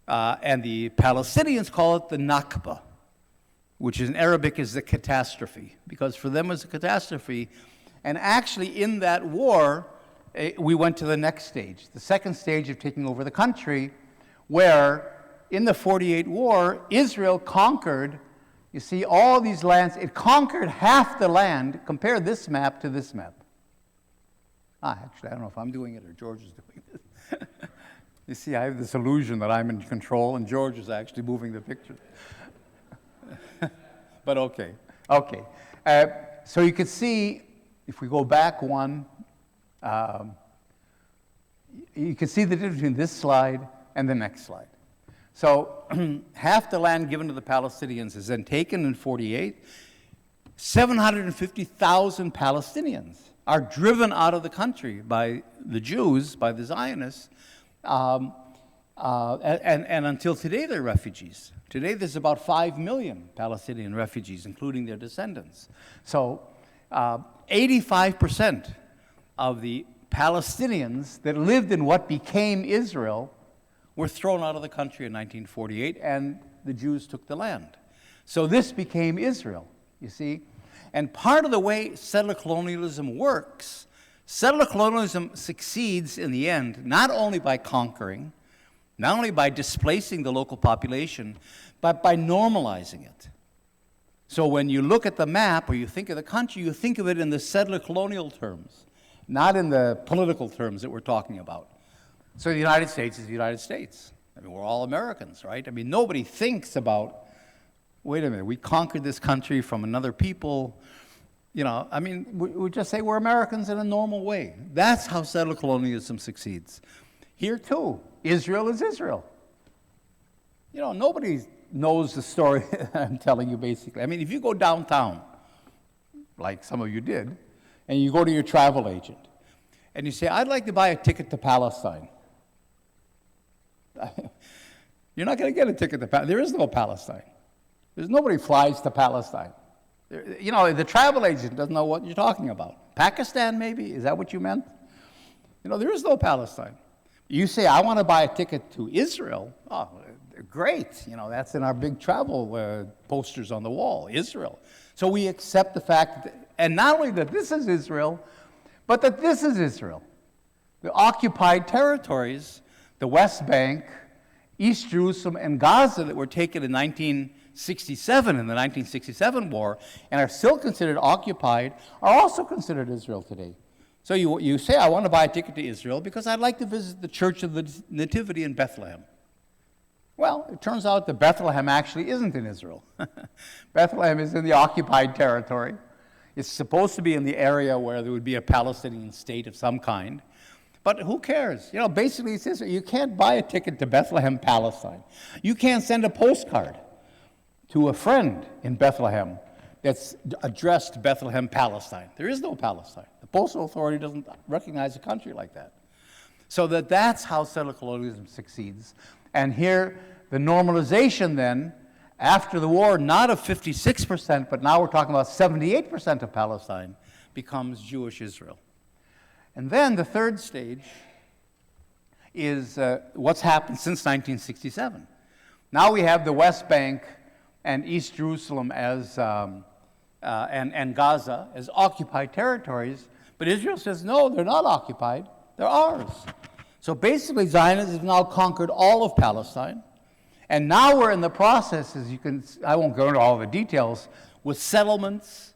and the Palestinians call it the Nakba, which in Arabic is the catastrophe, because for them it was a catastrophe. And actually in that war, we went to the next stage, the second stage of taking over the country, where in the 48 war, Israel conquered, you see, all these lands. It conquered half the land. Compare this map to this map. Actually, I don't know if I'm doing it or George is doing it. You see, I have this illusion that I'm in control, and George is actually moving the picture. But okay. So you can see, if we go back one, you can see the difference between this slide and the next slide. So half the land given to the Palestinians is then taken in 48. 750,000 Palestinians are driven out of the country by the Jews, by the Zionists, and until today they're refugees. Today there's about 5 million Palestinian refugees, including their descendants. So 85% of the Palestinians that lived in what became Israel were thrown out of the country in 1948, and the Jews took the land. So this became Israel, you see. And part of the way settler colonialism works, settler colonialism succeeds in the end not only by conquering, not only by displacing the local population, but by normalizing it. So when you look at the map or you think of the country, you think of it in the settler colonial terms, not in the political terms that we're talking about. So the United States is the United States. I mean, we're all Americans, right? I mean, nobody thinks about, wait a minute, we conquered this country from another people. You know, I mean, we just say we're Americans in a normal way. That's how settler colonialism succeeds. Here, too, Israel is Israel. You know, nobody knows the story I'm telling you, basically. I mean, if you go downtown, like some of you did, and you go to your travel agent, and you say, I'd like to buy a ticket to Palestine. You're not going to get a ticket to Palestine. There is no Palestine. There's nobody flies to Palestine. You know, the travel agent doesn't know what you're talking about. Pakistan, maybe? Is that what you meant? You know, there is no Palestine. You say, I want to buy a ticket to Israel. Oh, great. You know, that's in our big travel posters on the wall, Israel. So we accept the fact, and not only that this is Israel, but that this is Israel. The occupied territories, the West Bank, East Jerusalem, and Gaza that were taken in 1967, in the 1967 war, and are still considered occupied, are also considered Israel today. So you say, I want to buy a ticket to Israel because I'd like to visit the Church of the Nativity in Bethlehem. Well, it turns out that Bethlehem actually isn't in Israel. Bethlehem is in the occupied territory. It's supposed to be in the area where there would be a Palestinian state of some kind. But who cares? You know, basically it says you can't buy a ticket to Bethlehem, Palestine. You can't send a postcard to a friend in Bethlehem that's addressed Bethlehem, Palestine. There is no Palestine. The Postal Authority doesn't recognize a country like that. So that's how settler colonialism succeeds. And here, the normalization then, after the war, not of 56%, but now we're talking about 78% of Palestine, becomes Jewish Israel. And then the third stage is what's happened since 1967. Now we have the West Bank and East Jerusalem as and Gaza as occupied territories, but Israel says, no, they're not occupied, they're ours. So basically, Zionism has now conquered all of Palestine, and now we're in the process, as you can, I won't go into all the details, with settlements,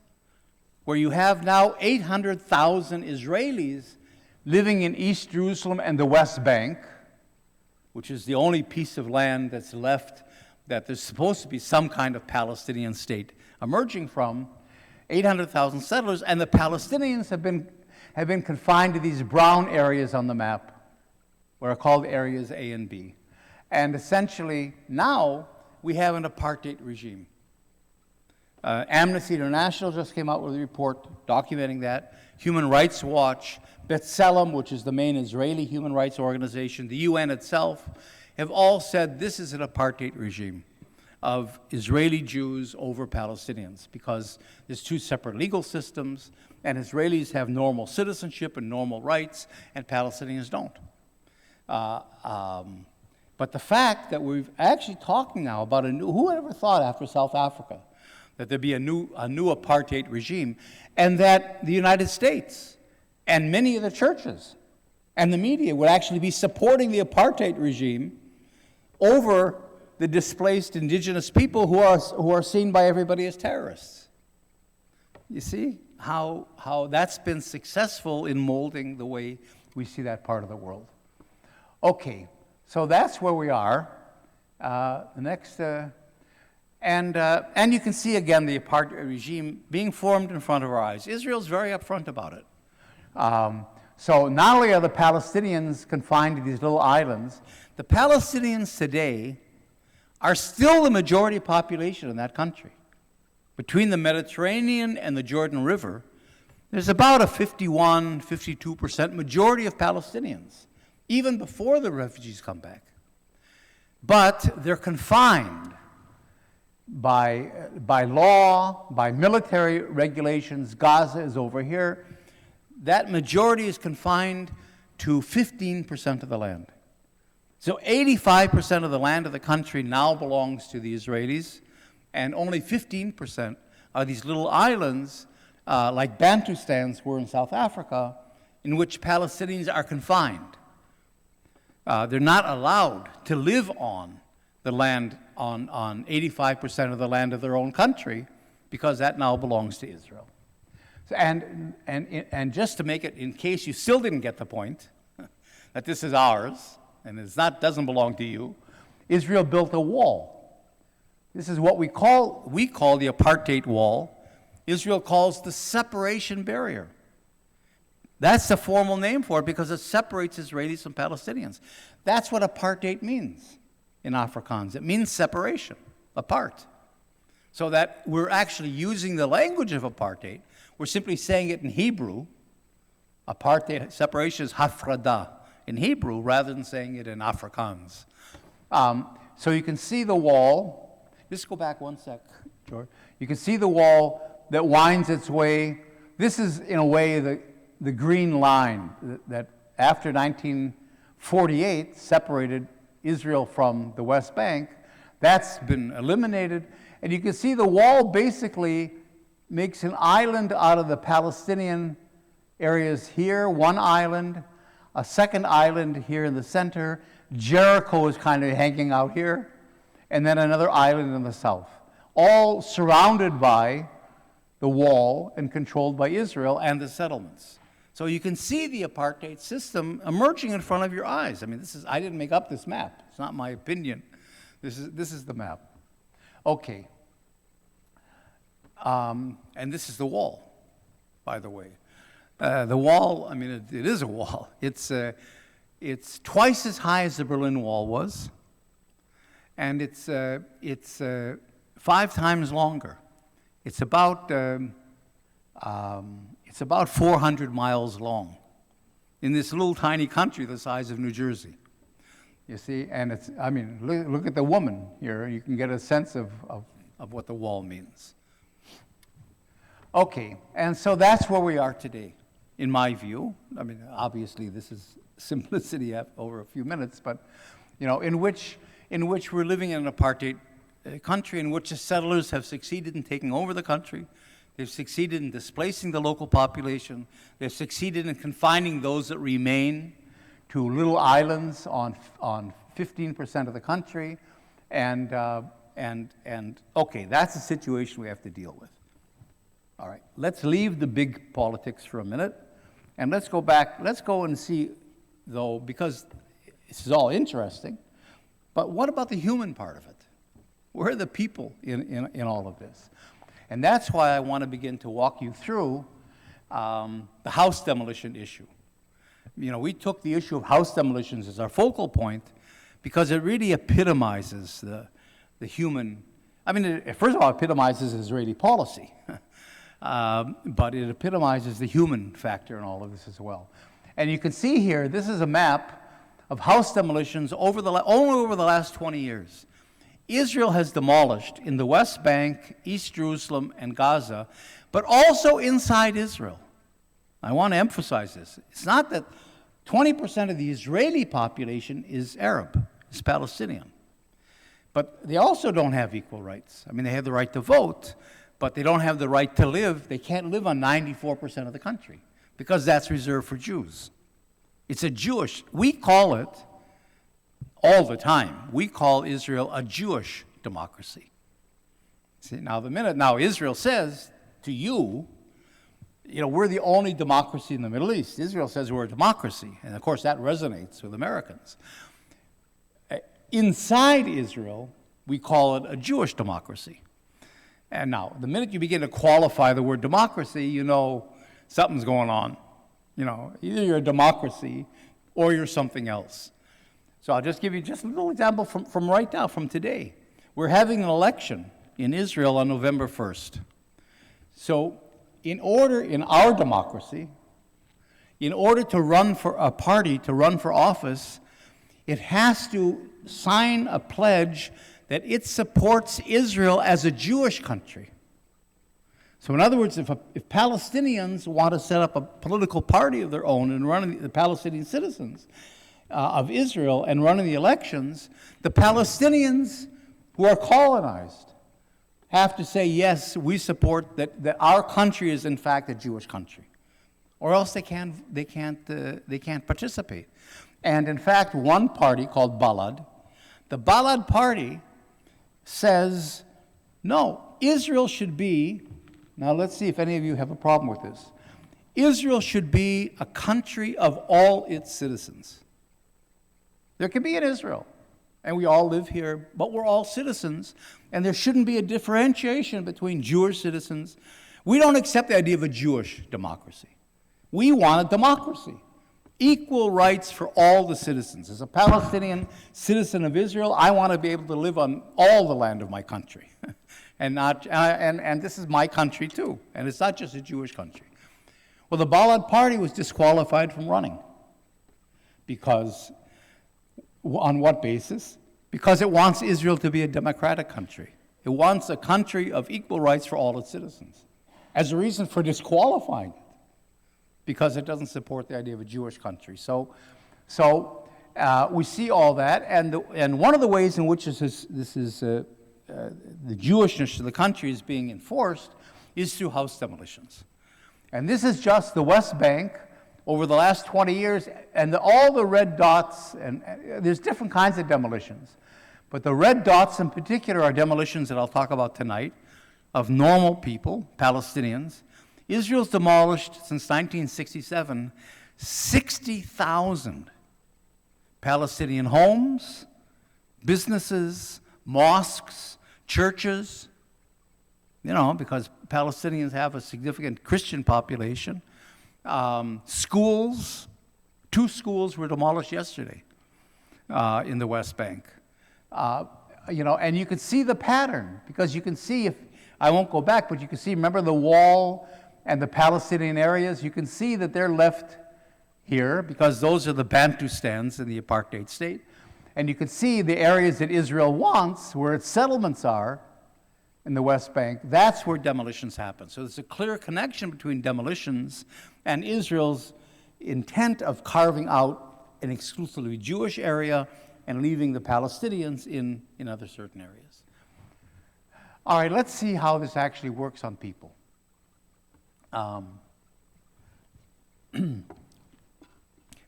where you have now 800,000 Israelis living in East Jerusalem and the West Bank, which is the only piece of land that's left that there's supposed to be some kind of Palestinian state emerging from, 800,000 settlers, and the Palestinians have been confined to these brown areas on the map, what are called areas A and B. And essentially, now we have an apartheid regime. Amnesty International just came out with a report documenting that. Human Rights Watch, B'Tselem, which is the main Israeli human rights organization, the UN itself, have all said this is an apartheid regime of Israeli Jews over Palestinians because there's two separate legal systems, and Israelis have normal citizenship and normal rights, and Palestinians don't. But the fact that we're actually talking now about a new, who ever thought after South Africa that there'd be a new apartheid regime, and that the United States and many of the churches and the media would actually be supporting the apartheid regime over the displaced indigenous people who are seen by everybody as terrorists. You see how that's been successful in molding the way we see that part of the world. Okay, so that's where we are. The next, and you can see again the apartheid regime being formed in front of our eyes. Israel's very upfront about it. So not only are the Palestinians confined to these little islands, the Palestinians today are still the majority population in that country. Between the Mediterranean and the Jordan River, there's about a 52% majority of Palestinians, even before the refugees come back. But they're confined by law, by military regulations. Gaza is over here. That majority is confined to 15% of the land. So 85% of the land of the country now belongs to the Israelis, and only 15% are these little islands, like Bantustans were in South Africa, in which Palestinians are confined. They're not allowed to live on the land, on 85% of the land of their own country, because that now belongs to Israel. So, and just to make it, in case you still didn't get the point, that this is ours, and doesn't belong to you, Israel built a wall. This is what we call the apartheid wall. Israel calls the separation barrier. That's the formal name for it because it separates Israelis from Palestinians. That's what apartheid means in Afrikaans. It means separation, apart. So that we're actually using the language of apartheid. We're simply saying it in Hebrew. Apartheid, separation is hafrada in Hebrew rather than saying it in Afrikaans. So you can see the wall. Just go back one sec, George. You can see the wall that winds its way. This is, in a way, the green line that after 1948 separated Israel from the West Bank. That's been eliminated. And you can see the wall basically makes an island out of the Palestinian areas here, one island, a second island here in the center. Jericho is kind of hanging out here, and then another island in the south, all surrounded by the wall and controlled by Israel and the settlements. So you can see the apartheid system emerging in front of your eyes. I mean, I didn't make up this map. It's not my opinion. This is the map. Okay. And this is the wall, by the way. The wall, I mean, it is a wall. It's twice as high as the Berlin Wall was, and it's 5 times longer. It's about 400 miles long in this little tiny country the size of New Jersey. You see, and look at the woman here. You can get a sense of what the wall means. Okay, and so that's where we are today, in my view. I mean, obviously this is simplicity over a few minutes, but in which we're living in an apartheid country in which the settlers have succeeded in taking over the country. They've succeeded in displacing the local population. They've succeeded in confining those that remain to little islands on 15% of the country, and okay, that's the situation we have to deal with. All right, let's leave the big politics for a minute, and let's go back. Let's go and see, though, because this is all interesting, but what about the human part of it? Where are the people in all of this? And that's why I want to begin to walk you through the house demolition issue. We took the issue of house demolitions as our focal point because it really epitomizes the human. I mean, first of all, it epitomizes Israeli policy, but it epitomizes the human factor in all of this as well. And you can see here, this is a map of house demolitions only over the last 20 years. Israel has demolished in the West Bank, East Jerusalem, and Gaza, but also inside Israel. I want to emphasize this. It's not that 20% of the Israeli population is Arab, is Palestinian. But they also don't have equal rights. I mean, they have the right to vote, but they don't have the right to live. They can't live on 94% of the country because that's reserved for Jews. It's we call it, all the time, we call Israel a Jewish democracy. See, now Israel says to you, we're the only democracy in the Middle East. Israel says we're a democracy, and of course that resonates with Americans. Inside Israel, we call it a Jewish democracy. And now, the minute you begin to qualify the word democracy, something's going on. Either you're a democracy or you're something else. So I'll just give you just a little example from right now, from today. We're having an election in Israel on November 1st. So in our democracy, in order to run for a party, to run for office, it has to sign a pledge that it supports Israel as a Jewish country. So in other words, if Palestinians want to set up a political party of their own and run the Palestinian citizens of Israel and running the elections, the Palestinians who are colonized have to say, yes, we support that our country is in fact a Jewish country, or else they can't participate. And in fact, one party called Balad, the Balad party says, no, Israel should be, now let's see if any of you have a problem with this, Israel should be a country of all its citizens. There can be an Israel, and we all live here, but we're all citizens, and there shouldn't be a differentiation between Jewish citizens. We don't accept the idea of a Jewish democracy. We want a democracy. Equal rights for all the citizens. As a Palestinian citizen of Israel, I want to be able to live on all the land of my country. and this is my country too, and it's not just a Jewish country. Well, the Balad party was disqualified from running Because, on what basis? Because it wants Israel to be a democratic country. It wants a country of equal rights for all its citizens. As a reason for disqualifying it, because it doesn't support the idea of a Jewish country. So we see all that, and one of the ways in which the Jewishness of the country is being enforced is through house demolitions. And this is just the West Bank over the last 20 years, and all the red dots, and there's different kinds of demolitions, but the red dots in particular are demolitions that I'll talk about tonight of normal people, Palestinians. Israel's demolished since 1967 60,000 Palestinian homes, businesses, mosques, churches, because Palestinians have a significant Christian population. Schools, 2 schools were demolished yesterday in the West Bank. And you can see the pattern, because you can see, I won't go back, but you can see, remember the wall and the Palestinian areas? You can see that they're left here, because those are the Bantustans in the apartheid state. And you can see the areas that Israel wants, where its settlements are, in the West Bank, that's where demolitions happen. So there's a clear connection between demolitions and Israel's intent of carving out an exclusively Jewish area and leaving the Palestinians in other certain areas. All right, let's see how this actually works on people.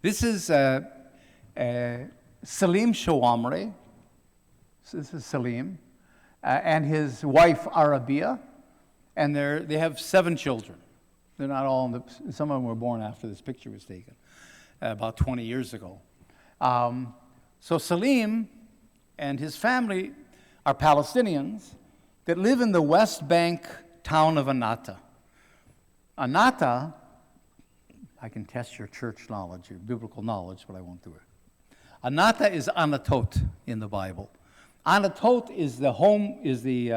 This is Salim Shawamre. This is Salim. And his wife, Arabia, and they have 7 children. They're not all some of them were born after this picture was taken, about 20 years ago. So Salim and his family are Palestinians that live in the West Bank town of Anata. Anata, I can test your church knowledge, your biblical knowledge, but I won't do it. Anata is Anatot in the Bible. Anatot is the home, is the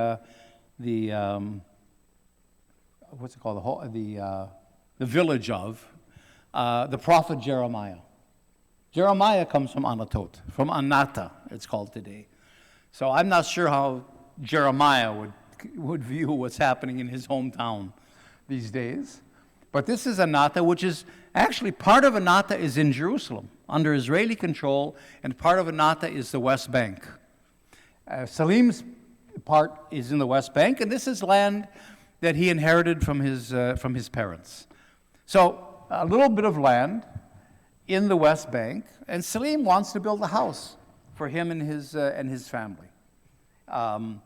what's it called? The village of the prophet Jeremiah. Jeremiah comes from Anatot, from Anata, it's called today. So I'm not sure how Jeremiah would view what's happening in his hometown these days. But this is Anata, which is actually part of Anata is in Jerusalem, under Israeli control, and part of Anata is the West Bank. Salim's part is in the West Bank, and this is land that he inherited from his parents. So a little bit of land in the West Bank, and Salim wants to build a house for him and his family. Now,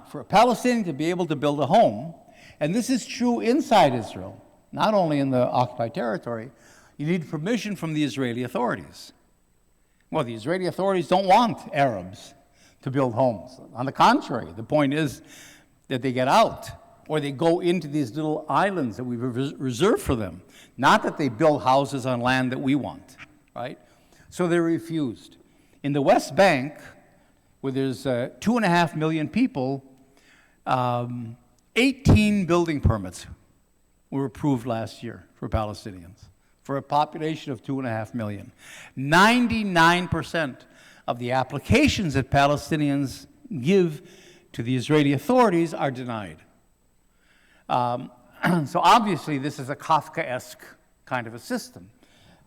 for a Palestinian to be able to build a home, and this is true inside Israel, not only in the occupied territory, you need permission from the Israeli authorities. Well, the Israeli authorities don't want Arabs to build homes. On the contrary, the point is that they get out, or they go into these little islands that we've reserved for them. Not that they build houses on land that we want, right? So they're refused. In the West Bank, where there's 2.5 million people, 18 building permits were approved last year for Palestinians, for a population of 2.5 million. 99% of the applications that Palestinians give to the Israeli authorities are denied. So obviously this is a Kafkaesque kind of a system.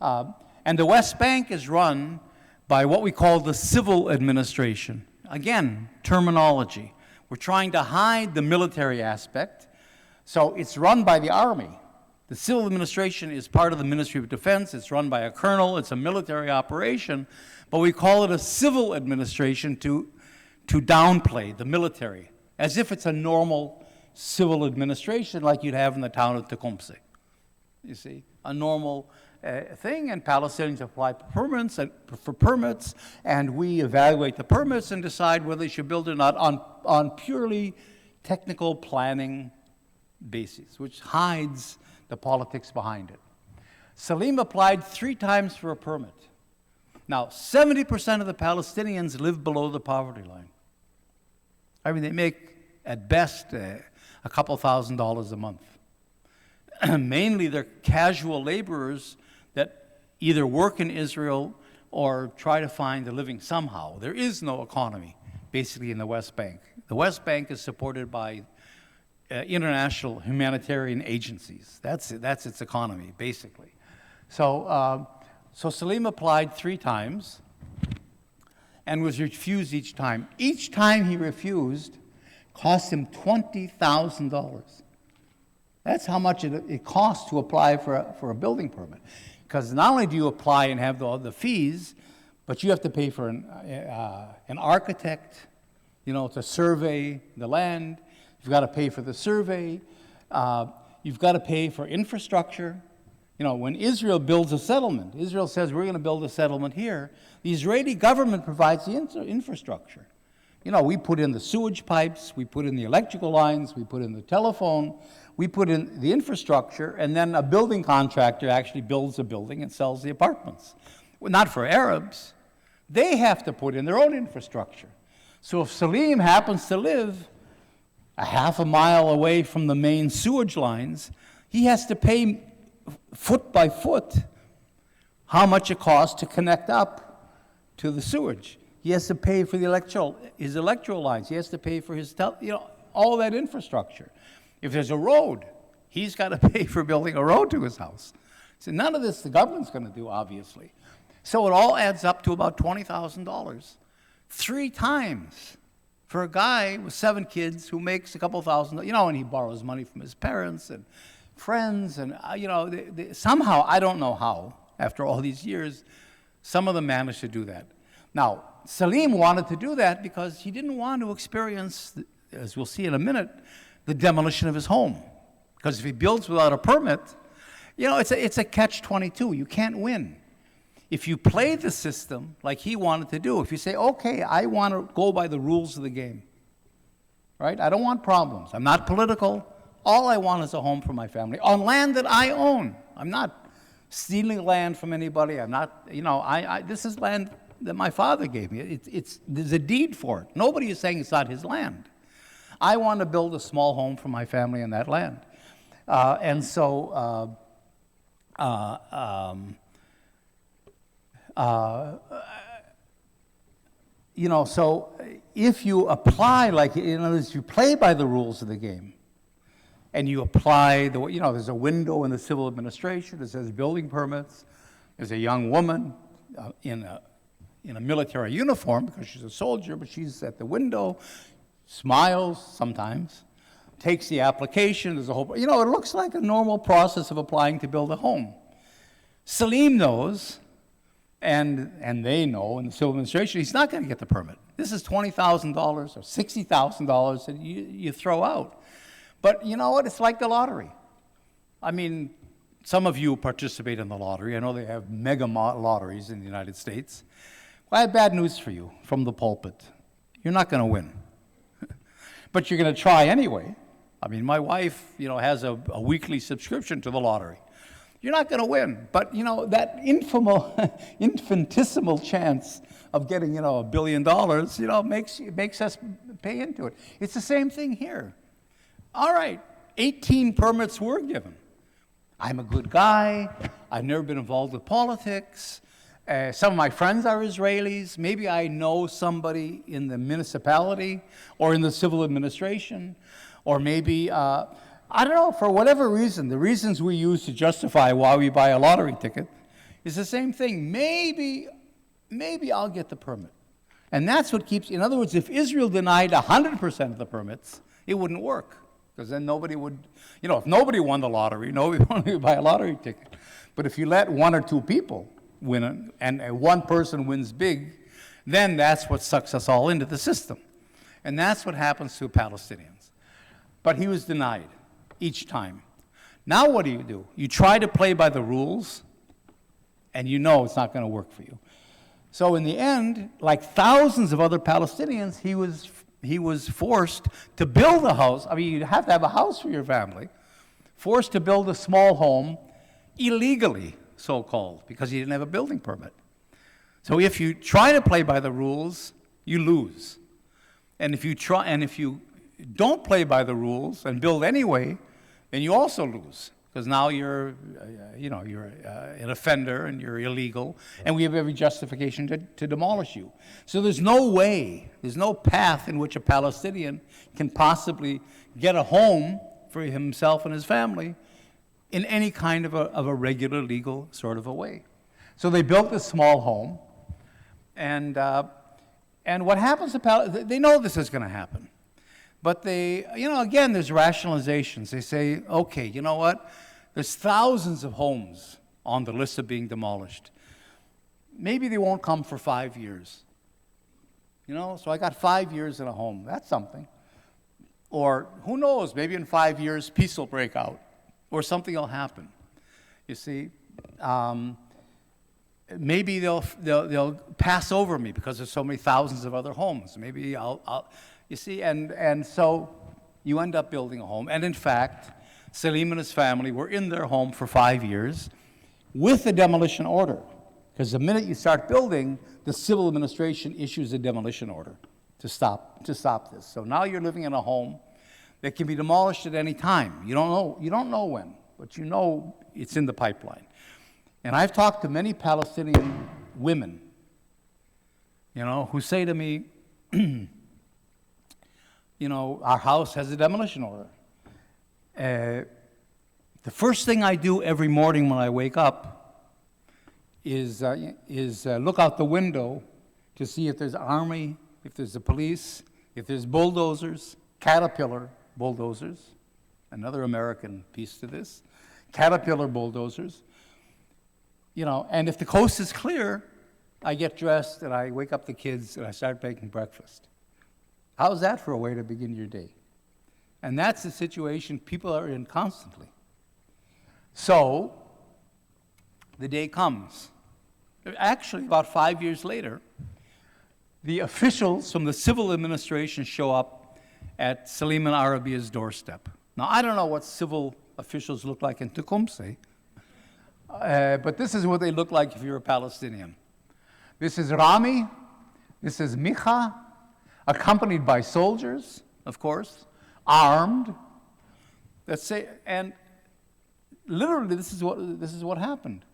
And the West Bank is run by what we call the civil administration. Again, terminology. We're trying to hide the military aspect. So it's run by the army. The civil administration is part of the Ministry of Defense. It's run by a colonel. It's a military operation. But we call it a civil administration to downplay the military, as if it's a normal civil administration like you'd have in the town of Tecumseh. You see, a normal thing, and Palestinians apply for permits, and we evaluate the permits and decide whether they should build or not on purely technical planning basis, which hides the politics behind it. Salim applied 3 times for a permit. Now, 70% of the Palestinians live below the poverty line. I mean, they make, at best, a couple $1,000s a month. Mainly, they're casual laborers that either work in Israel or try to find a living somehow. There is no economy, basically, in the West Bank. The West Bank is supported by international humanitarian agencies. That's its economy, basically. So Salim applied 3 times and was refused each time. Each time he refused cost him $20,000. That's how much it costs to apply for a building permit. Because not only do you apply and have the fees, but you have to pay for an architect, to survey the land. You've got to pay for the survey. You've got to pay for infrastructure. When Israel builds a settlement, Israel says, we're going to build a settlement here. The Israeli government provides the infrastructure. We put in the sewage pipes, we put in the electrical lines, we put in the telephone, we put in the infrastructure, and then a building contractor actually builds a building and sells the apartments. Well, not for Arabs. They have to put in their own infrastructure. So if Salim happens to live a half a mile away from the main sewage lines, he has to pay foot by foot how much it costs to connect up to the sewage. He has to pay for his electrical lines. He has to pay for his, all that infrastructure. If there's a road, he's got to pay for building a road to his house. So none of this the government's going to do, obviously. So it all adds up to about $20,000. 3 times for a guy with 7 kids who makes a couple thousand, and he borrows money from his parents and friends, and somehow, I don't know how, after all these years, some of them managed to do that. Now, Salim wanted to do that because he didn't want to experience, as we'll see in a minute, the demolition of his home. Because if he builds without a permit, it's a catch-22. You can't win. If you play the system like he wanted to do, if you say, okay, I want to go by the rules of the game, right? I don't want problems. I'm not political. All I want is a home for my family on land that I own. I'm not stealing land from anybody. I'm not, this is land that my father gave me. There's a deed for it. Nobody is saying it's not his land. I want to build a small home for my family on that land. So if you apply, in other words, you play by the rules of the game, and you apply, there's a window in the civil administration that says building permits. There's a young woman in a military uniform because she's a soldier, but she's at the window, smiles sometimes, takes the application. There's a whole, it looks like a normal process of applying to build a home. Salim knows, and they know in the civil administration, he's not going to get the permit. This is $20,000 or $60,000 that you throw out. But you know what? It's like the lottery. I mean, some of you participate in the lottery. I know they have mega lotteries in the United States. Well, I have bad news for you from the pulpit. You're not going to win. But you're going to try anyway. I mean, my wife, has a weekly subscription to the lottery. You're not going to win. But, that infinitesimal chance of getting, $1 billion, makes us pay into it. It's the same thing here. All right, 18 permits were given. I'm a good guy. I've never been involved with politics. Some of my friends are Israelis. Maybe I know somebody in the municipality or in the civil administration. Or maybe, I don't know, for whatever reason, the reasons we use to justify why we buy a lottery ticket is the same thing. Maybe I'll get the permit. And that's what keeps, in other words, if Israel denied 100% of the permits, it wouldn't work. Because then nobody would, if nobody won the lottery, nobody would buy a lottery ticket. But if you let 1 or 2 people win it, and one person wins big, then that's what sucks us all into the system. And that's what happens to Palestinians. But he was denied each time. Now what do? You try to play by the rules, and it's not going to work for you. So in the end, like thousands of other Palestinians, he was forced to build a house. I mean, you have to have a house for your family. Forced to build a small home, illegally, so-called, because he didn't have a building permit. So if you try to play by the rules, you lose. And if you don't play by the rules and build anyway, then you also lose. because now you're an offender and you're illegal, and we have every justification to demolish you. So there's no way, there's no path in which a Palestinian can possibly get a home for himself and his family in any kind of a regular legal sort of a way. So they built this small home, and what happens to they know this is going to happen. But they, again, there's rationalizations. They say, okay, you know what? There's thousands of homes on the list of being demolished. Maybe they won't come for 5 years. So I got 5 years in a home. That's something. Or who knows, maybe in 5 years, peace will break out, or something will happen. You see, maybe they'll pass over me because there's so many thousands of other homes. Maybe I'll you see, and so you end up building a home. And in fact, Salim and his family were in their home for 5 years with a demolition order. Because the minute you start building, the civil administration issues a demolition order to stop this. So now you're living in a home that can be demolished at any time. You don't know when, but you know it's in the pipeline. And I've talked to many Palestinian women, who say to me, our house has a demolition order. The first thing I do every morning when I wake up is look out the window to see if there's army, if there's the police, if there's bulldozers, Caterpillar bulldozers, another American piece to this, Caterpillar bulldozers. And if the coast is clear, I get dressed and I wake up the kids and I start making breakfast. How's that for a way to begin your day? And that's the situation people are in constantly. So, the day comes. Actually, about 5 years later, the officials from the civil administration show up at Salim and Arabia's doorstep. Now, I don't know what civil officials look like in Tecumseh, but this is what they look like if you're a Palestinian. This is Rami, this is Micha, accompanied by soldiers, of course, armed. And literally, this is what happened.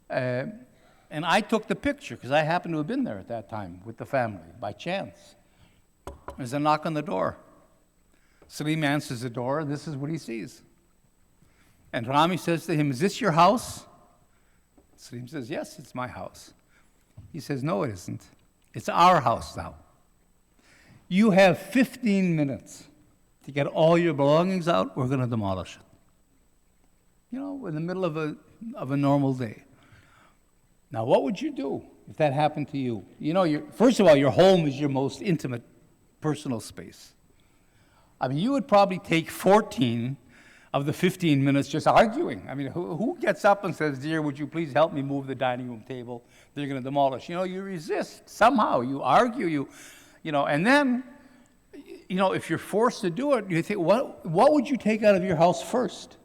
And I took the picture because I happened to have been there at that time with the family by chance. There's a knock on the door. Salim answers the door, and this is what he sees. And Rami says to him, "Is this your house?" Salim says, "Yes, it's my house." He says, "No, it isn't. It's our house now. You have 15 minutes to get all your belongings out. We're going to demolish it." In the middle of a normal day. Now, what would you do if that happened to you? First of all, your home is your most intimate personal space. I mean, you would probably take 14 of the 15 minutes just arguing. I mean, who gets up and says, "Dear, would you please help me move the dining room table? They're going to demolish." You resist somehow. You argue. And then, if you're forced to do it, you think, what would you take out of your house first?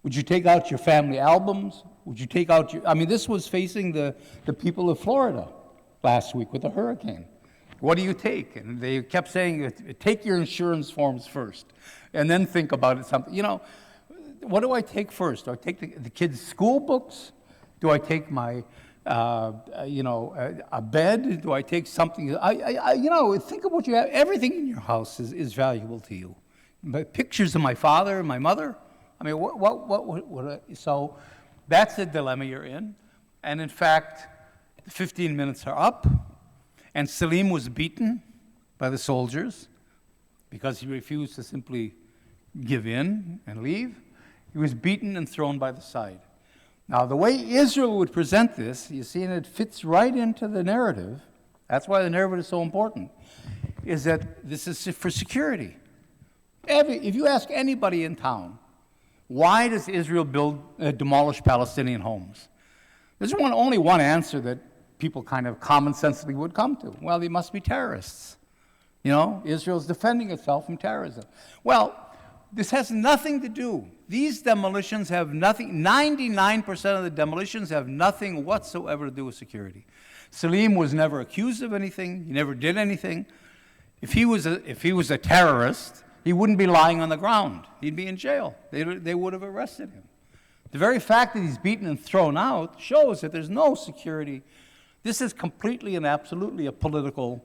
Would you take out your family albums? Would you take out this was facing the people of Florida last week with the hurricane. What do you take? And they kept saying, take your insurance forms first, and then think about it. What do I take first? Do I take the kids' school books? Do I take my, a bed? Do I take something? Think of what you have. Everything in your house is valuable to you. But pictures of my father and my mother. I mean, so that's the dilemma you're in. And in fact, the 15 minutes are up, and Salim was beaten by the soldiers because he refused to simply give in and leave. He was beaten and thrown by the side. Now, the way Israel would present this, you see, and it fits right into the narrative, that's why the narrative is so important, is that this is for security. If you ask anybody in town, why does Israel demolish Palestinian homes? There's only one answer that people kind of commonsensely would come to. Well, they must be terrorists. Israel's defending itself from terrorism. Well, this has nothing to do. These demolitions have nothing, 99% of the demolitions have nothing whatsoever to do with security. Salim was never accused of anything. He never did anything. If he was a terrorist, he wouldn't be lying on the ground. He'd be in jail. They would have arrested him. The very fact that he's beaten and thrown out shows that there's no security. This is completely and absolutely a political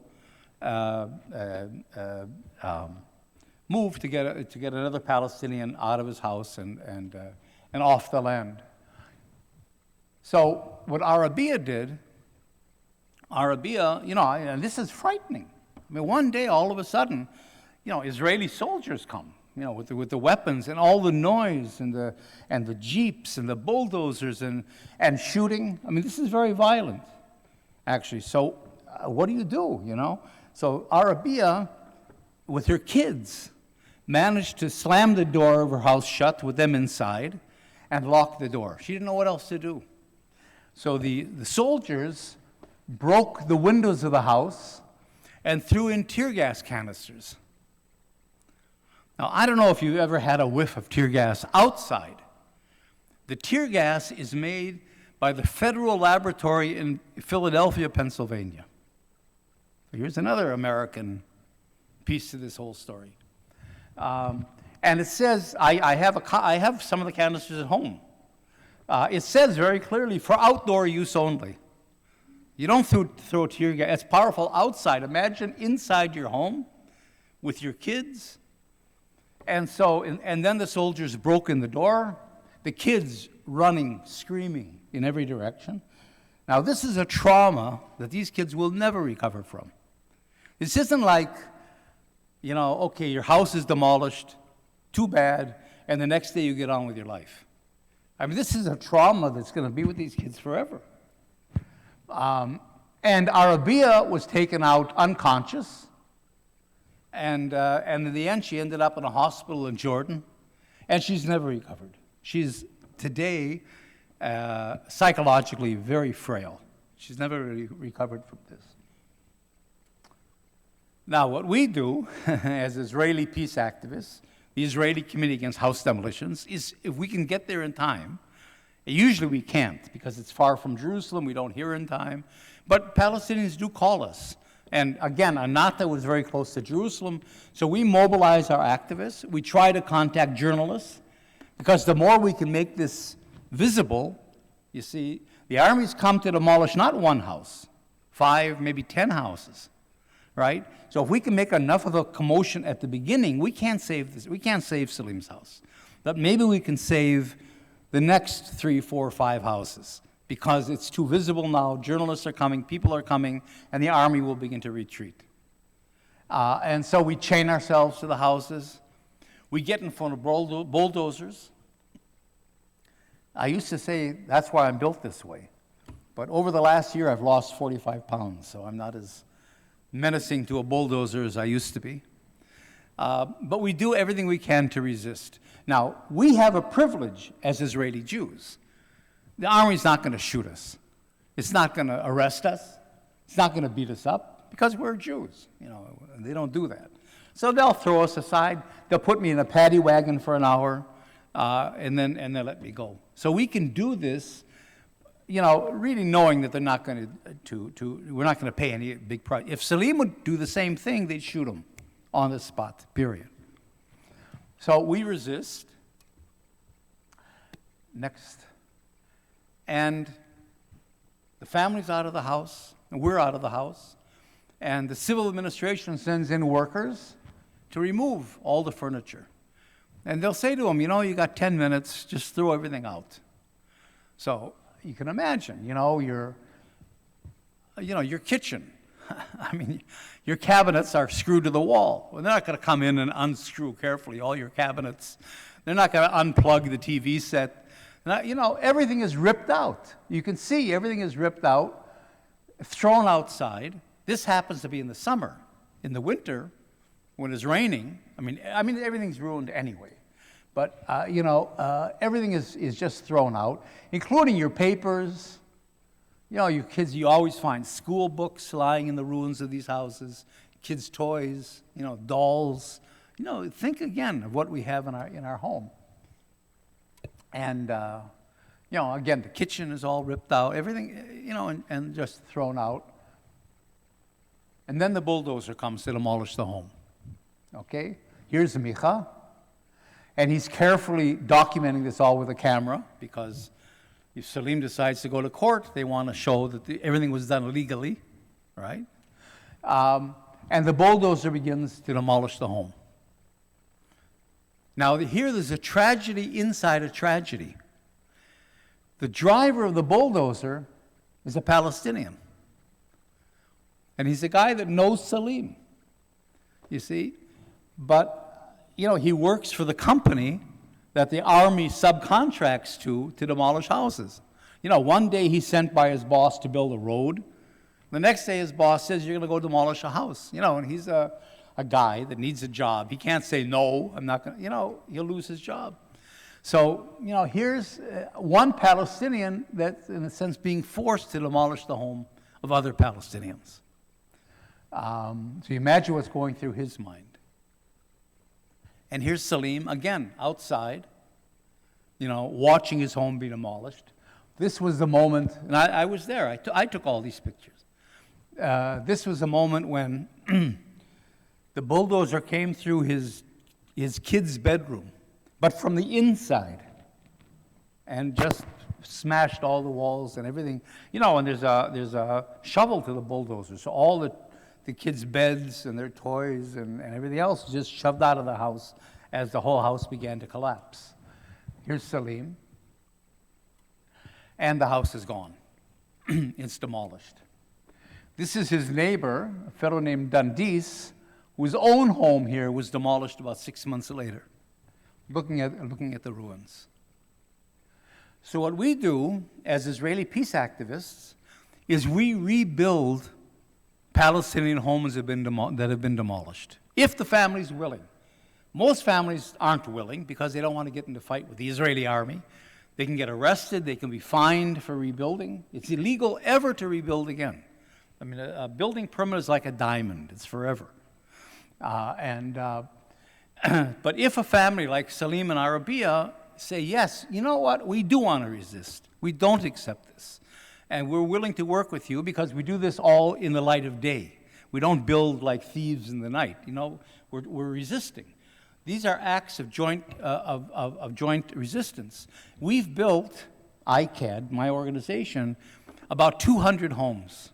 move to get another Palestinian out of his house and off the land. So what Arabia did, and this is frightening. I mean, one day, all of a sudden, Israeli soldiers come, with the weapons and all the noise and the jeeps and the bulldozers and shooting. I mean, this is very violent, actually. So what do you do, So Arabia, with her kids, managed to slam the door of her house shut with them inside and lock the door. She didn't know what else to do. So the soldiers broke the windows of the house and threw in tear gas canisters. Now, I don't know if you've ever had a whiff of tear gas outside. The tear gas is made by the Federal Laboratory in Philadelphia, Pennsylvania. Here's another American piece to this whole story. And it says, I have some of the canisters at home. It says very clearly, for outdoor use only. You don't throw tear gas. It's powerful outside. Imagine inside your home with your kids. And then the soldiers broke in the door, the kids running, screaming in every direction. Now, this is a trauma that these kids will never recover from. This isn't like, okay, your house is demolished, too bad, and the next day you get on with your life. I mean, this is a trauma that's going to be with these kids forever. And Arabia was taken out unconscious, and in the end, she ended up in a hospital in Jordan, and she's never recovered. She's today psychologically very frail. She's never really recovered from this. Now, what we do as Israeli peace activists, the Israeli Committee Against House Demolitions, is if we can get there in time. Usually we can't because it's far from Jerusalem, we don't hear in time, but Palestinians do call us. And again, Anata was very close to Jerusalem, so we mobilize our activists. We try to contact journalists, because the more we can make this visible, you see, the armies come to demolish not one house, 5, maybe 10 houses, right? So if we can make enough of a commotion at the beginning, we can't save this. We can't save Salim's house, but maybe we can save the next 3, 4, 5 houses, because it's too visible now. Journalists are coming, people are coming, and the army will begin to retreat. And so we chain ourselves to the houses. We get in front of bulldozers. I used to say that's why I'm built this way. But over the last year, I've lost 45 pounds, so I'm not as menacing to a bulldozer as I used to be. But we do everything we can to resist. Now, we have a privilege as Israeli Jews. The army's not going to shoot us. It's not going to arrest us. It's not going to beat us up, because we're Jews. They don't do that. So they'll throw us aside. They'll put me in a paddy wagon for an hour, and then they let me go. So we can do this, really knowing that they're not going we're not going to pay any big price. If Salim would do the same thing, they'd shoot him on the spot, period. So we resist. Next. And the family's out of the house, and we're out of the house, and the civil administration sends in workers to remove all the furniture. And they'll say to them, you got 10 minutes, just throw everything out. So you can imagine, your kitchen. I mean, your cabinets are screwed to the wall. Well, they're not going to come in and unscrew carefully all your cabinets. They're not going to unplug the TV set. Everything is ripped out. You can see everything is ripped out, thrown outside. This happens to be in the summer. In the winter, when it's raining, I mean, everything's ruined anyway. But, everything is just thrown out, including your papers. Your kids, you always find school books lying in the ruins of these houses, kids' toys, dolls. Think again of what we have in our home. And, again, the kitchen is all ripped out, everything, and just thrown out. And then the bulldozer comes to demolish the home, okay? Here's Micha. And he's carefully documenting this all with a camera, because if Salim decides to go to court, they want to show that everything was done legally, right? And the bulldozer begins to demolish the home. Now, here there's a tragedy inside a tragedy. The driver of the bulldozer is a Palestinian. And he's a guy that knows Salim, you see. But, he works for the company that the army subcontracts to demolish houses. One day he's sent by his boss to build a road. The next day his boss says, you're going to go demolish a house. And he's a guy that needs a job. He can't say, no, I'm not going to, he'll lose his job. So, here's one Palestinian that's, in a sense, being forced to demolish the home of other Palestinians. So you imagine what's going through his mind. And here's Salim, again, outside, watching his home be demolished. This was the moment, and I was there. I took all these pictures. This was the moment when the bulldozer came through his kid's bedroom, but from the inside, and just smashed all the walls and everything. And there's a shovel to the bulldozer, so all the kids' beds and their toys and everything else just shoved out of the house as the whole house began to collapse. Here's Salim. And the house is gone. It's demolished. This is his neighbor, a fellow named Dundice, whose own home here was demolished about 6 months later, looking at the ruins. So what we do as Israeli peace activists is we rebuild Palestinian homes that have been demolished, if the family's willing. Most families aren't willing because they don't want to get into a fight with the Israeli army. They can get arrested, they can be fined for rebuilding. It's illegal ever to rebuild again. I mean, a building permit is like a diamond, it's forever. But if a family like Salim and Arabia say, yes, you know what, we do want to resist, we don't accept this, and we're willing to work with you because we do this all in the light of day. We don't build like thieves in the night. We're resisting. These are acts of joint resistance. We've built, ICAD, my organization, about 200 homes,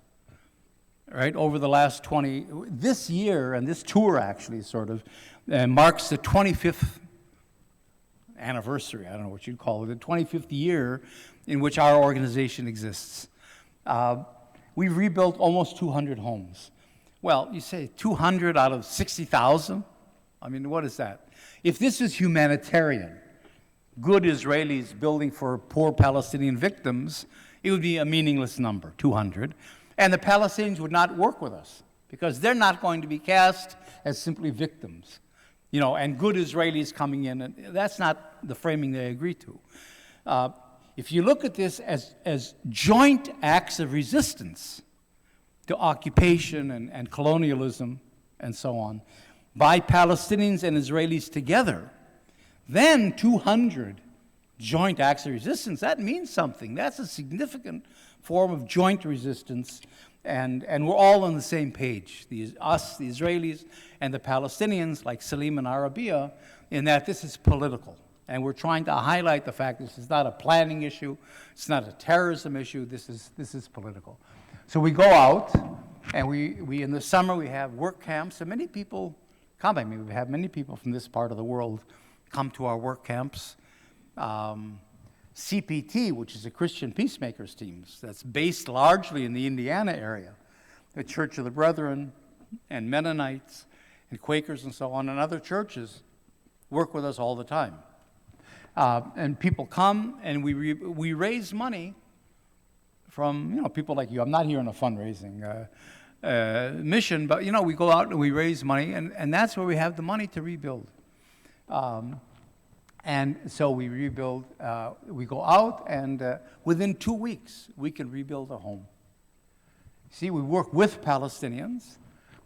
right, over the last 20. This year, and this tour actually sort of marks the 25th anniversary, I don't know what you'd call it, the 25th year in which our organization exists. We've rebuilt almost 200 homes. Well, you say 200 out of 60,000? I mean, what is that? If this is humanitarian, good Israelis building for poor Palestinian victims, it would be a meaningless number, 200. And the Palestinians would not work with us because they're not going to be cast as simply victims. And good Israelis coming in, and that's not the framing they agree to. If you look at this as joint acts of resistance to occupation and colonialism and so on, by Palestinians and Israelis together, then 200 joint acts of resistance, that means something. That's a significant form of joint resistance, and we're all on the same page, us, the Israelis, and the Palestinians, like Salim and Arabia, in that this is political. And we're trying to highlight the fact this is not a planning issue, it's not a terrorism issue, this is political. So we go out, and we in the summer we have work camps, and many people come. I mean, we have many people from this part of the world come to our work camps. CPT, which is a Christian Peacemakers team, that's based largely in the Indiana area, the Church of the Brethren and Mennonites and Quakers and so on, and other churches work with us all the time. And people come, and we raise money from people like you. I'm not here on a fundraising mission, but we go out and we raise money, and that's where we have the money to rebuild. And so we rebuild. We go out, and within 2 weeks we can rebuild a home. See, we work with Palestinians.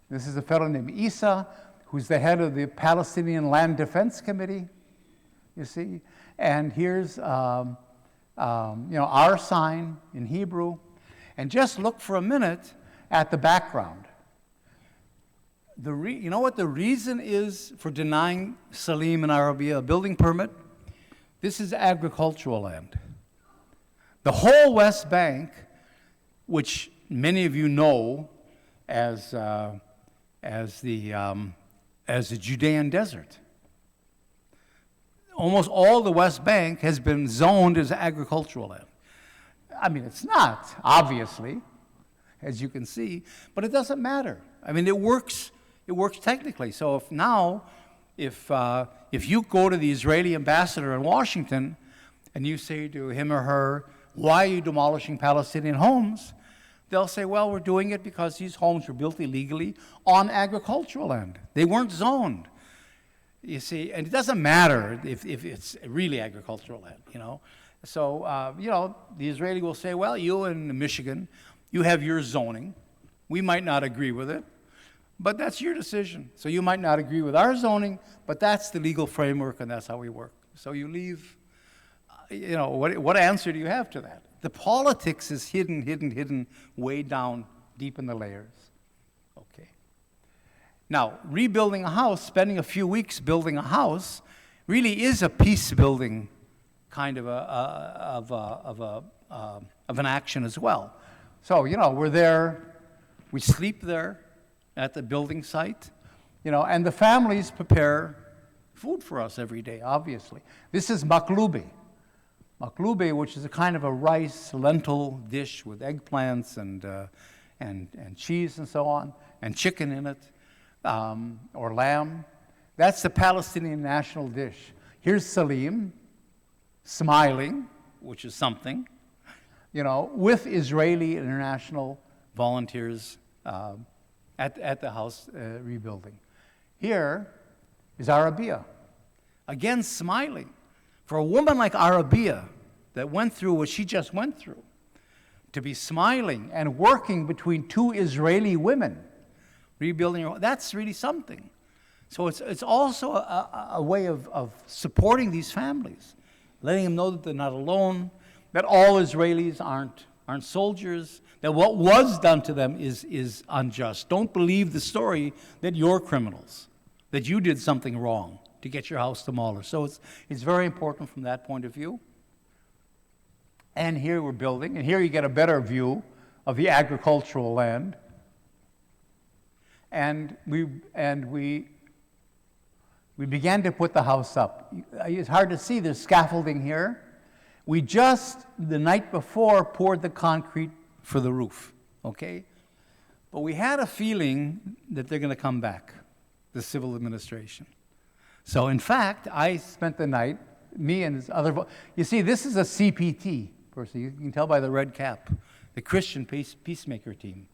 This is a fellow named Isa, who's the head of the Palestinian Land Defense Committee. You see, and here's our sign in Hebrew, and just look for a minute at the background. You know what the reason is for denying Salim and Arabia a building permit? This is agricultural land. The whole West Bank, which many of you know as the Judean desert, almost all the West Bank has been zoned as agricultural land. I mean, it's not, obviously, as you can see, but it doesn't matter. I mean, it works technically. So if you go to the Israeli ambassador in Washington and you say to him or her, why are you demolishing Palestinian homes? They'll say, well, we're doing it because these homes were built illegally on agricultural land. They weren't zoned. You see, and it doesn't matter if it's really agricultural land, you know. So, the Israeli will say, well, you in Michigan, you have your zoning. We might not agree with it, but that's your decision. So you might not agree with our zoning, but that's the legal framework, and that's how we work. So you leave, what answer do you have to that? The politics is hidden way down deep in the layers. Okay. Now, rebuilding a house, spending a few weeks building a house, really is a peace-building kind of an action as well. So, we're there, we sleep there at the building site, and the families prepare food for us every day, obviously. This is maklube. Maklube, which is a kind of a rice lentil dish with eggplants and cheese and so on, and chicken in it, or lamb. That's the Palestinian national dish. Here's Salim, smiling, which is something, with Israeli international volunteers at the house rebuilding. Here is Arabia, again smiling. For a woman like Arabia that went through what she just went through, to be smiling and working between two Israeli women, rebuilding her home, that's really something. So it's also a way of supporting these families, letting them know that they're not alone, that all Israelis aren't soldiers, that what was done to them is unjust. Don't believe the story that you're criminals, that you did something wrong to get your house demolished. So it's very important from that point of view. And here we're building, and here you get a better view of the agricultural land. And we began to put the house up. It's hard to see, there's scaffolding here. We just, the night before, poured the concrete for the roof, okay? But we had a feeling that they're going to come back, the civil administration. So in fact, I spent the night, me and his other, you see, this is a CPT person, you can tell by the red cap, the Christian peacemaker team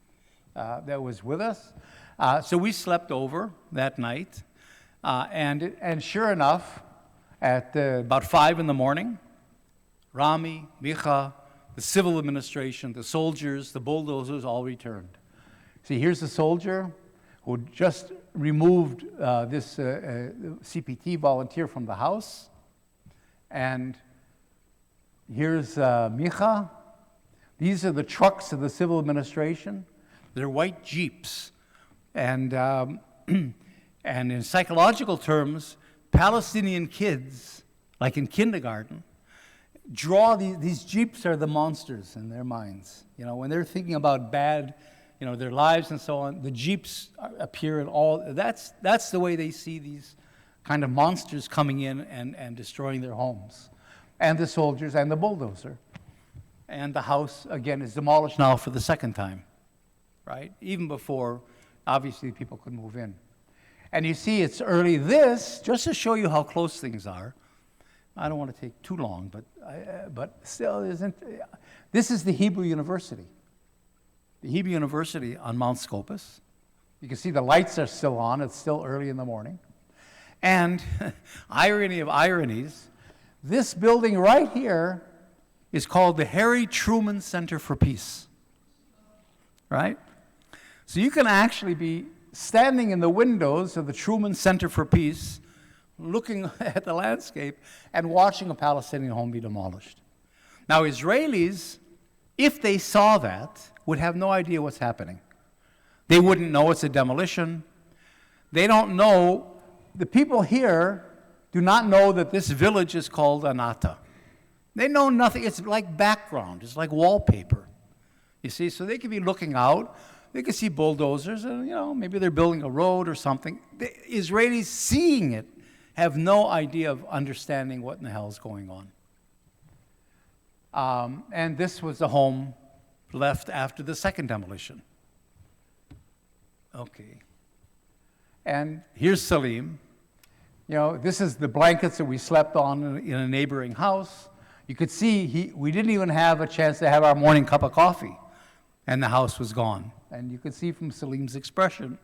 that was with us. So we slept over that night, and sure enough, at about 5 in the morning, Rami, Micha, the civil administration, the soldiers, the bulldozers all returned. See, here's the soldier who just removed this CPT volunteer from the house. And here's Micha. These are the trucks of the civil administration. They're white Jeeps. And in psychological terms, Palestinian kids, like in kindergarten, draw these Jeeps are the monsters in their minds. When they're thinking about bad, their lives and so on, the Jeeps appear in all. That's the way they see these kind of monsters coming in and destroying their homes, and the soldiers and the bulldozer. And the house, again, is demolished now for the second time, right? Even before, obviously, people could move in. And you see, it's early. This, just to show you how close things are, I don't want to take too long, but still, this is the Hebrew University. The Hebrew University on Mount Scopus. You can see the lights are still on. It's still early in the morning. And irony of ironies, this building right here is called the Harry Truman Center for Peace. Right? So you can actually be standing in the windows of the Truman Center for Peace, looking at the landscape and watching a Palestinian home be demolished. Now, Israelis, if they saw that, would have no idea what's happening. They wouldn't know it's a demolition. They don't know, the people here do not know that this village is called Anata. They know nothing. It's like background. It's like wallpaper. You see, so they could be looking out. They could see bulldozers, and maybe they're building a road or something. The Israelis seeing it have no idea of understanding what in the hell is going on. And this was the home left after the second demolition. Okay. And here's Salim. This is the blankets that we slept on in a neighboring house. You could see we didn't even have a chance to have our morning cup of coffee, and the house was gone. And you could see from Salim's expression,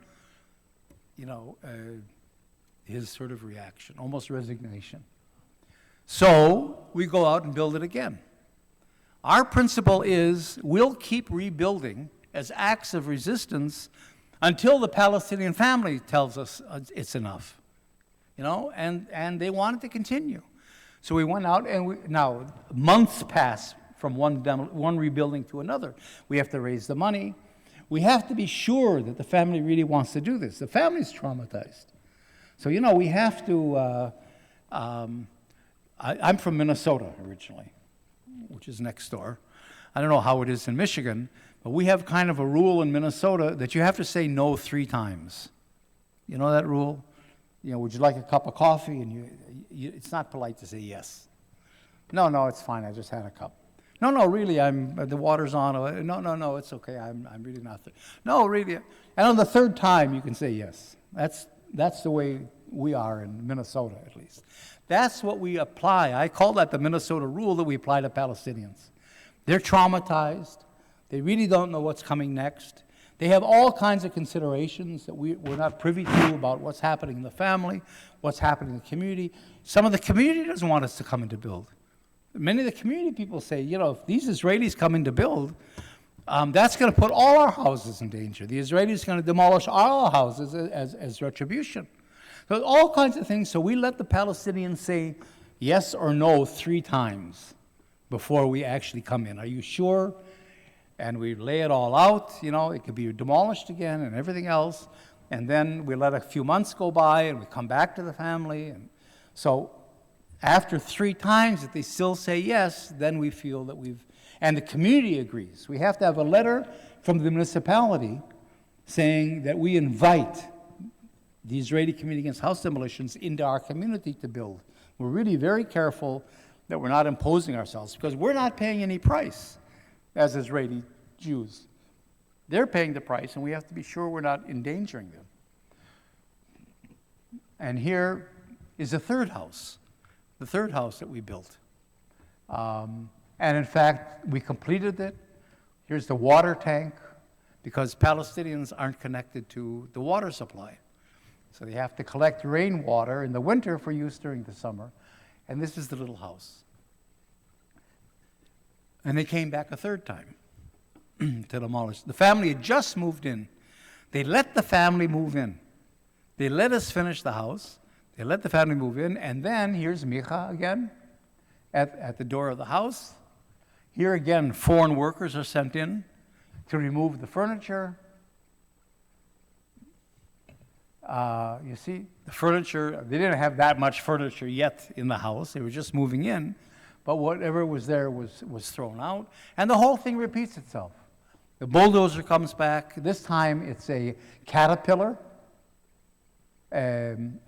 his sort of reaction, almost resignation. So we go out and build it again. Our principle is we'll keep rebuilding as acts of resistance until the Palestinian family tells us it's enough. And they wanted to continue. So we went out, and now months pass from one rebuilding to another. We have to raise the money. We have to be sure that the family really wants to do this. The family's traumatized. So, we have to, I'm from Minnesota originally, which is next door. I don't know how it is in Michigan, but we have kind of a rule in Minnesota that you have to say no 3 times. You know that rule? Would you like a cup of coffee? And it's not polite to say yes. No, it's fine. I just had a cup. No, really, the water's on. No, it's okay. I'm really not. No, really. And on the 3rd time, you can say yes. That's the way we are in Minnesota, at least. That's what we apply. I call that the Minnesota rule that we apply to Palestinians. They're traumatized. They really don't know what's coming next. They have all kinds of considerations that we're not privy to about what's happening in the family, what's happening in the community. Some of the community doesn't want us to come in to build. Many of the community people say, if these Israelis come in to build, that's going to put all our houses in danger. The Israelis are going to demolish all our houses as retribution. So all kinds of things. So we let the Palestinians say yes or no 3 times before we actually come in. Are you sure? And we lay it all out, it could be demolished again and everything else. And then we let a few months go by and we come back to the family. And so after 3 times, if they still say yes, then we feel that and the community agrees. We have to have a letter from the municipality saying that we invite the Israeli Committee Against House Demolitions into our community to build. We're really very careful that we're not imposing ourselves because we're not paying any price as Israeli Jews. They're paying the price, and we have to be sure we're not endangering them. And here is the 3rd house that we built. And in fact, we completed it. Here's the water tank, because Palestinians aren't connected to the water supply. So they have to collect rainwater in the winter for use during the summer. And this is the little house. And they came back a 3rd time to demolish. The family had just moved in. They let the family move in. They let us finish the house. They let the family move in. And then here's Micha again at the door of the house. Here again, foreign workers are sent in to remove the furniture. You see, the furniture, they didn't have that much furniture yet in the house. They were just moving in. But whatever was there was thrown out. And the whole thing repeats itself. The bulldozer comes back. This time it's a Caterpillar. It's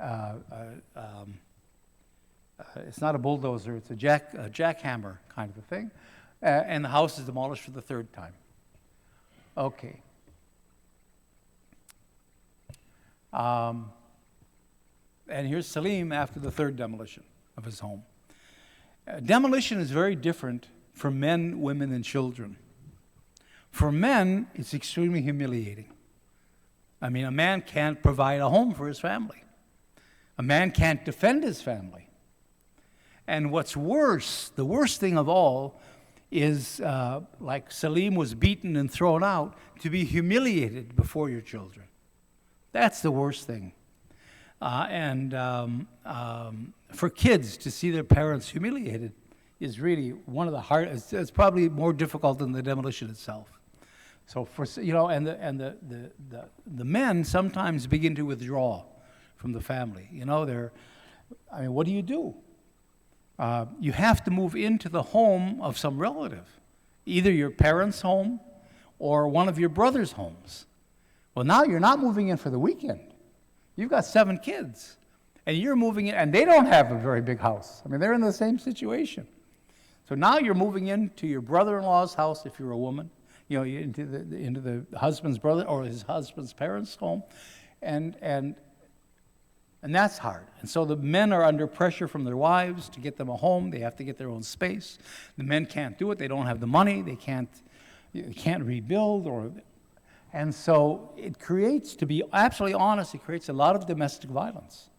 not a bulldozer. It's a jackhammer kind of a thing. And the house is demolished for the 3rd time. Okay. And here's Salim after the 3rd demolition of his home. Demolition is very different for men, women, and children. For men, it's extremely humiliating. I mean, a man can't provide a home for his family. A man can't defend his family. And what's worse, the worst thing of all, is like Salim was beaten and thrown out, to be humiliated before your children. That's the worst thing. For kids to see their parents humiliated is really one of the hardest. It's probably more difficult than the demolition itself. So and the men sometimes begin to withdraw from the family. You know, what do? You have to move into the home of some relative, either your parents' home or one of your brother's homes. Well, now you're not moving in for the weekend. You've got 7 kids, and you're moving in, and they don't have a very big house. I mean, they're in the same situation. So now you're moving into your brother-in-law's house if you're a woman, you know, into the husband's brother or his husband's parents' home, and that's hard. And so the men are under pressure from their wives to get them a home. They have to get their own space. The men can't do it. They don't have the money. They can't rebuild, and so it creates, to be absolutely honest, it creates a lot of domestic violence.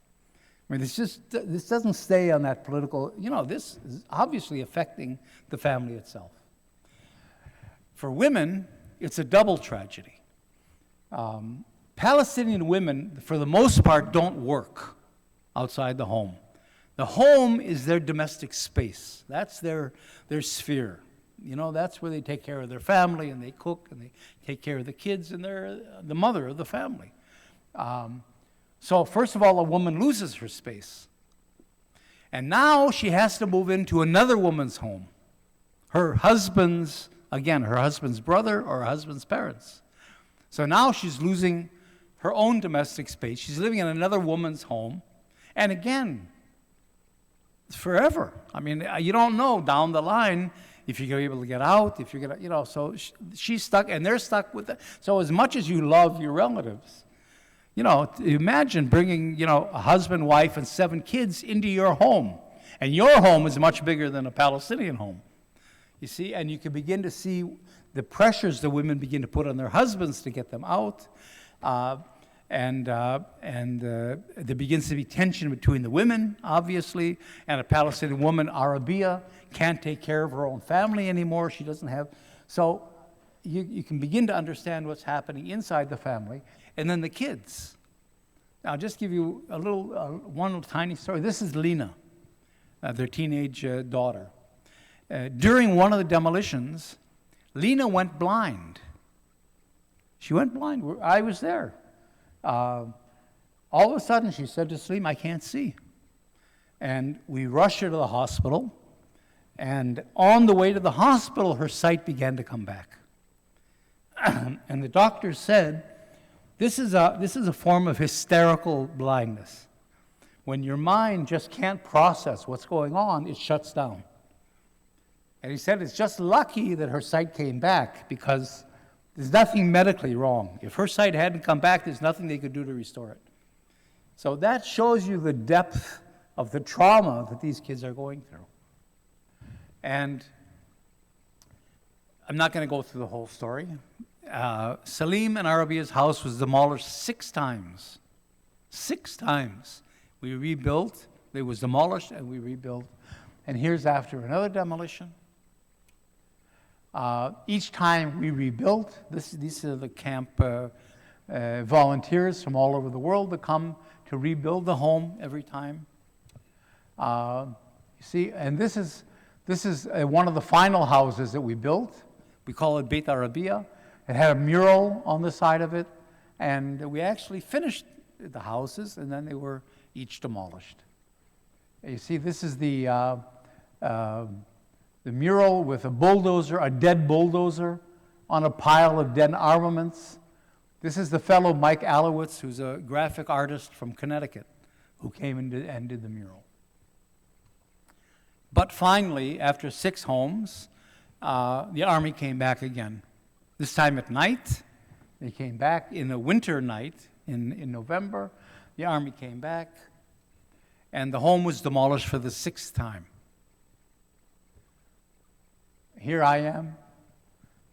I mean, this doesn't stay on that political, this is obviously affecting the family itself. For women, it's a double tragedy. Palestinian women, for the most part, don't work outside the home. The home is their domestic space. That's their sphere. That's where they take care of their family, and they cook, and they take care of the kids, and they're the mother of the family. So first of all, a woman loses her space. And now she has to move into another woman's home. Her husband's brother or her husband's parents. So now she's losing her own domestic space. She's living in another woman's home. And again, it's forever. I mean, you don't know down the line if you're going to be able to get out, if you're going to, so she's stuck, and they're stuck with it. So as much as you love your relatives, imagine bringing, a husband, wife, and 7 kids into your home. And your home is much bigger than a Palestinian home. You see, and you can begin to see the pressures the women begin to put on their husbands to get them out. And there begins to be tension between the women, obviously, and a Palestinian woman, Arabia, can't take care of her own family anymore. She doesn't have. So you can begin to understand what's happening inside the family. And then the kids. I'll just give you one little tiny story. This is Lena, their teenage daughter. During one of the demolitions, Lena went blind. She went blind. I was there. All of a sudden, she said to Salim, "I can't see." And we rushed her to the hospital. And on the way to the hospital, her sight began to come back. And the doctor said, This is a form of hysterical blindness. When your mind just can't process what's going on, it shuts down. And he said it's just lucky that her sight came back, because there's nothing medically wrong. If her sight hadn't come back, there's nothing they could do to restore it. So that shows you the depth of the trauma that these kids are going through. And I'm not going to go through the whole story. Salim and Arabia's house was demolished 6 times. 6 times. We rebuilt, it was demolished, and we rebuilt. And here's after another demolition. Each time we rebuilt, these are the camp volunteers from all over the world that come to rebuild the home every time. You see, and this is one of the final houses that we built. We call it Beit Arabia. It had a mural on the side of it, and we actually finished the houses, and then they were each demolished. You see, this is the mural with a bulldozer, a dead bulldozer, on a pile of dead armaments. This is the fellow Mike Alowitz, who's a graphic artist from Connecticut, who came and did the mural. But finally, after 6 homes, the army came back again. This time at night. They came back in a winter night in November. The army came back, and the home was demolished for the 6th time. Here I am.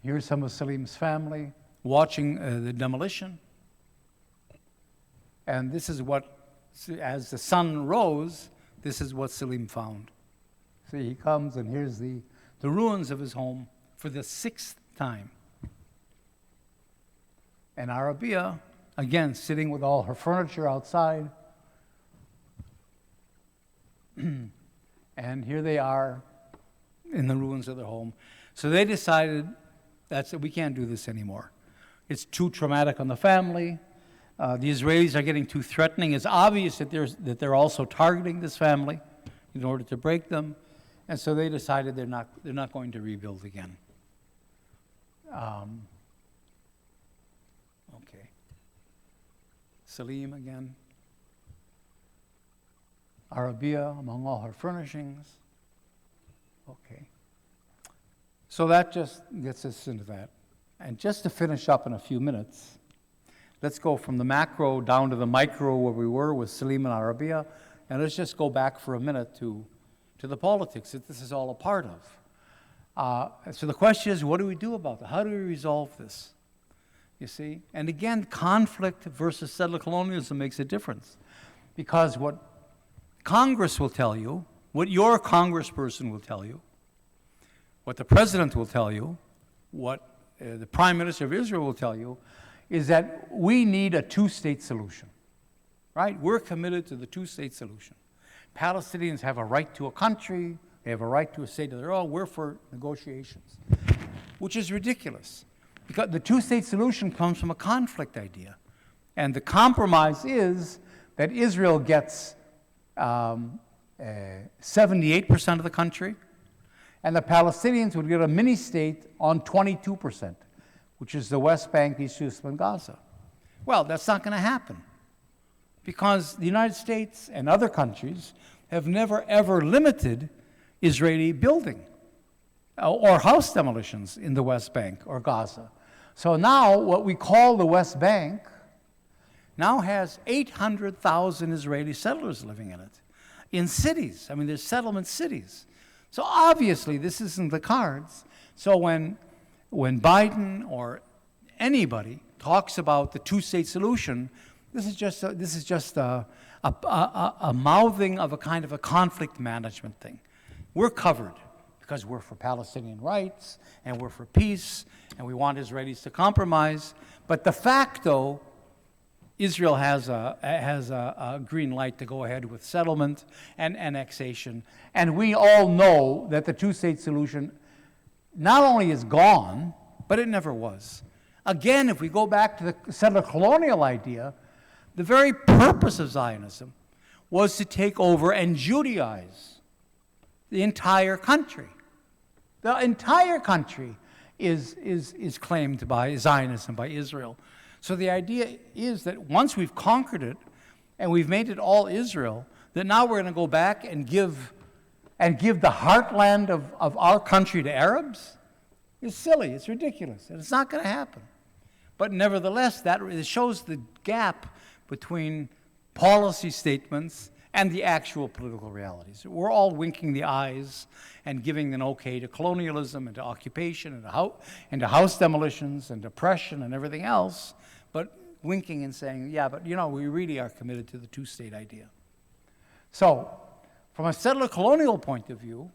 Here's some of Salim's family watching the demolition. And this is what, as the sun rose, this is what Salim found. See, he comes, and here's the ruins of his home for the 6th time. And Arabia, again, sitting with all her furniture outside. And here they are in the ruins of their home. So they decided, we can't do this anymore. It's too traumatic on the family. The Israelis are getting too threatening. It's obvious that they're also targeting this family in order to break them, and so they decided they're not going to rebuild again. Okay. Salim again. Arabia among all her furnishings. Okay. So that just gets us into that. And just to finish up in a few minutes, let's go from the macro down to the micro where we were with Salim and Arabia, and let's just go back for a minute to the politics that this is all a part of. So the question is, what do we do about that? How do we resolve this? You see? And again, conflict versus settler colonialism makes a difference. Because what Congress will tell you, what your congressperson will tell you, what the president will tell you, what the Prime Minister of Israel will tell you, is that we need a two-state solution, right? We're committed to the two-state solution. Palestinians have a right to a country, they have a right to a state of their own, we're for negotiations, which is ridiculous, because the two-state solution comes from a conflict idea. And the compromise is that Israel gets 78% of the country, and the Palestinians would get a mini-state on 22%, which is the West Bank, East Jerusalem, and Gaza. Well, that's not going to happen, because the United States and other countries have never, ever limited Israeli building or house demolitions in the West Bank or Gaza. So now what we call the West Bank now has 800,000 Israeli settlers living in it, in cities. I mean, there's settlement cities. So obviously, this isn't the cards. So when Biden or anybody talks about the two-state solution, this is just a mouthing of a kind of a conflict management thing. We're covered because we're for Palestinian rights and we're for peace and we want Israelis to compromise. But de facto, Israel has a green light to go ahead with settlement and annexation. And we all know that the two-state solution not only is gone, but it never was. Again, if we go back to the settler colonial idea, the very purpose of Zionism was to take over and Judaize the entire country. The entire country is claimed by Zionism, by Israel. So the idea is that once we've conquered it and we've made it all Israel, that now we're going to go back and give the heartland of our country to Arabs? It's silly, it's ridiculous, and it's not going to happen. But nevertheless, that shows the gap between policy statements and the actual political realities. We're all winking the eyes and giving an okay to colonialism and to occupation and to house demolitions and oppression and everything else, but winking and saying, yeah, but we really are committed to the two-state idea. So, from a settler colonial point of view,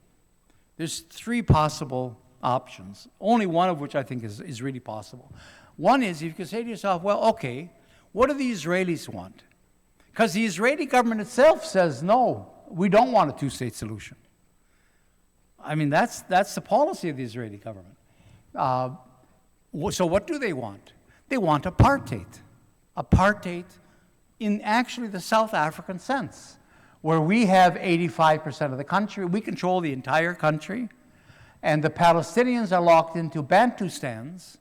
there's three possible options, only one of which I think is really possible. One is you can say to yourself, well, okay, what do the Israelis want? Because the Israeli government itself says, no, we don't want a two-state solution. I mean, that's the policy of the Israeli government. So what do they want? They want apartheid. Apartheid in actually the South African sense, where we have 85% of the country, we control the entire country, and the Palestinians are locked into Bantustans,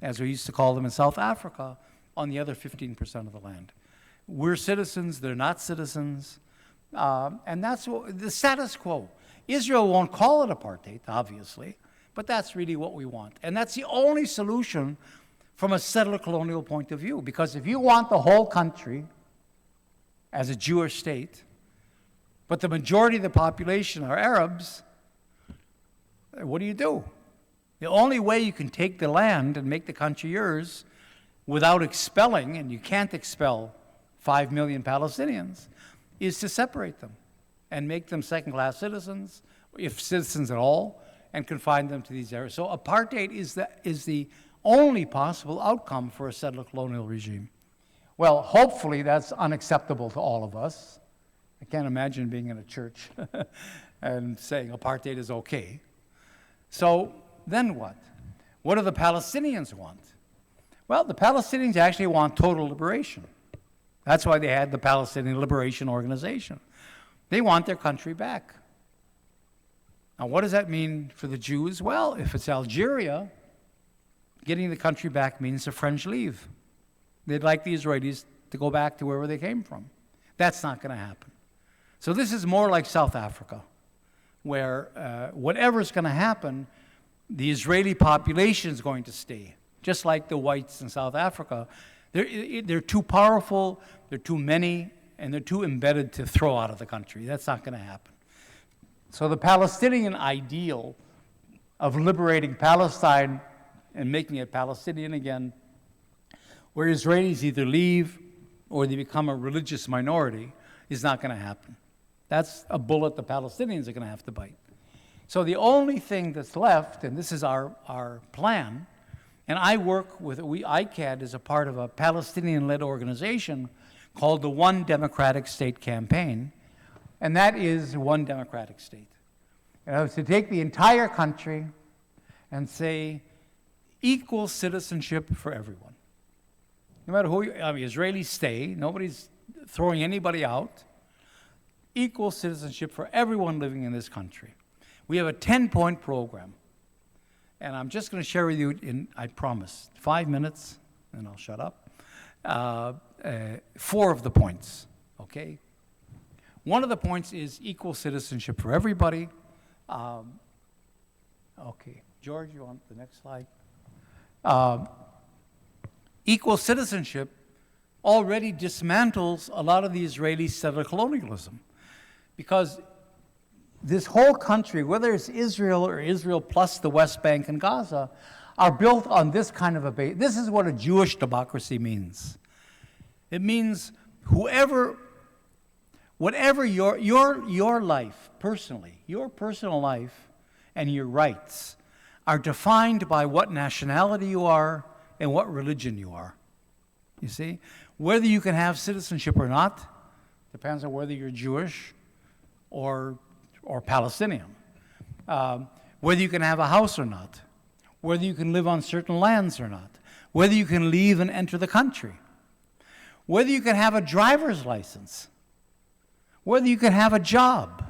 as we used to call them in South Africa, on the other 15% of the land. We're citizens, they're not citizens, and that's the status quo. Israel won't call it apartheid, obviously, but that's really what we want. And that's the only solution from a settler colonial point of view, because if you want the whole country as a Jewish state, but the majority of the population are Arabs, what do? The only way you can take the land and make the country yours without expelling, and you can't expel 5 million Palestinians, is to separate them and make them second-class citizens, if citizens at all, and confine them to these areas. So apartheid is the only possible outcome for a settler colonial regime. Well, hopefully that's unacceptable to all of us. I can't imagine being in a church and saying apartheid is okay. So then what? What do the Palestinians want? Well, the Palestinians actually want total liberation. That's why they had the Palestinian Liberation Organization. They want their country back. Now, what does that mean for the Jews? Well, if it's Algeria, getting the country back means the French leave. They'd like the Israelis to go back to wherever they came from. That's not going to happen. So this is more like South Africa, where whatever's going to happen, the Israeli population is going to stay, just like the whites in South Africa. They're too powerful, they're too many, and they're too embedded to throw out of the country. That's not going to happen. So the Palestinian ideal of liberating Palestine and making it Palestinian again, where Israelis either leave or they become a religious minority, is not going to happen. That's a bullet the Palestinians are going to have to bite. So the only thing that's left, and this is our plan, and I work with, ICAD is a part of a Palestinian-led organization called the One Democratic State Campaign, and that is one democratic state. And I was to take the entire country and say, equal citizenship for everyone. No matter who Israelis stay, nobody's throwing anybody out. Equal citizenship for everyone living in this country. We have a 10-point program. And I'm just going to share with you in, I promise, 5 minutes, and I'll shut up, 4 of the points, okay? One of the points is equal citizenship for everybody. Okay, George, you want the next slide? Equal citizenship already dismantles a lot of the Israeli settler colonialism, because this whole country, whether it's Israel or Israel plus the West Bank and Gaza, are built on this kind of a base. This is what a Jewish democracy means. It means whatever your life, personally, your personal life and your rights are defined by what nationality you are and what religion you are. You see? Whether you can have citizenship or not depends on whether you're Jewish or Palestinian. Whether you can have a house or not. Whether you can live on certain lands or not. Whether you can leave and enter the country. Whether you can have a driver's license. Whether you can have a job.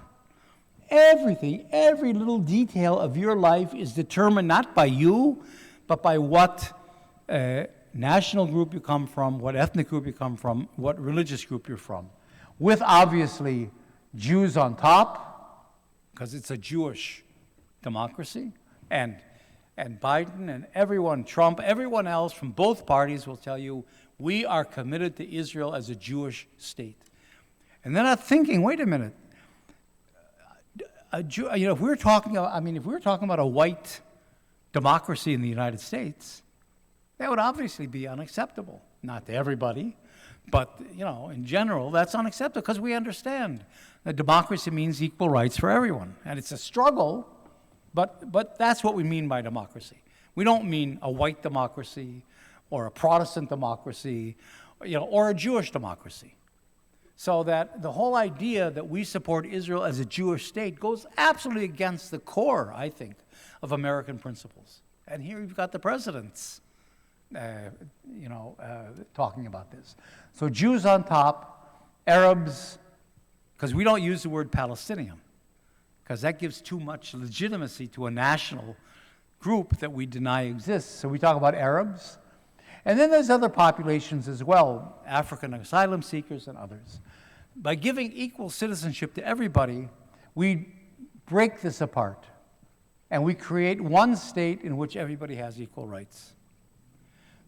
Everything, every little detail of your life is determined not by you, but by what national group you come from, what ethnic group you come from, what religious group you're from. With obviously Jews on top, because it's a Jewish democracy, and Biden and everyone, Trump, everyone else from both parties will tell you, we are committed to Israel as a Jewish state. And they're not thinking, wait a minute, if we're talking about a white democracy in the United States, that would obviously be unacceptable. Not to everybody, but in general, that's unacceptable because we understand that democracy means equal rights for everyone, and it's a struggle. But that's what we mean by democracy. We don't mean a white democracy or a Protestant democracy, or a Jewish democracy. So that the whole idea that we support Israel as a Jewish state goes absolutely against the core, I think, of American principles. And here you've got the presidents, talking about this. So Jews on top, Arabs, because we don't use the word Palestinian, because that gives too much legitimacy to a national group that we deny exists. So we talk about Arabs. And then there's other populations as well, African asylum seekers and others. By giving equal citizenship to everybody, we break this apart. And we create one state in which everybody has equal rights.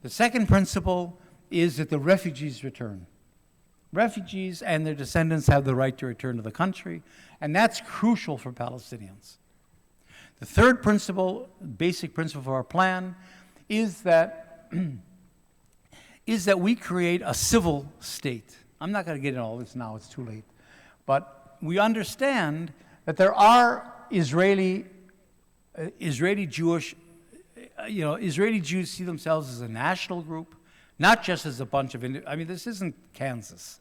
The second principle is that the refugees return. Refugees and their descendants have the right to return to the country, and that's crucial for Palestinians. The third principle, basic principle of our plan, is that we create a civil state. I'm not going to get into all this now, it's too late. But we understand that there are Israeli Jews see themselves as a national group, not just as a bunch of, this isn't Kansas.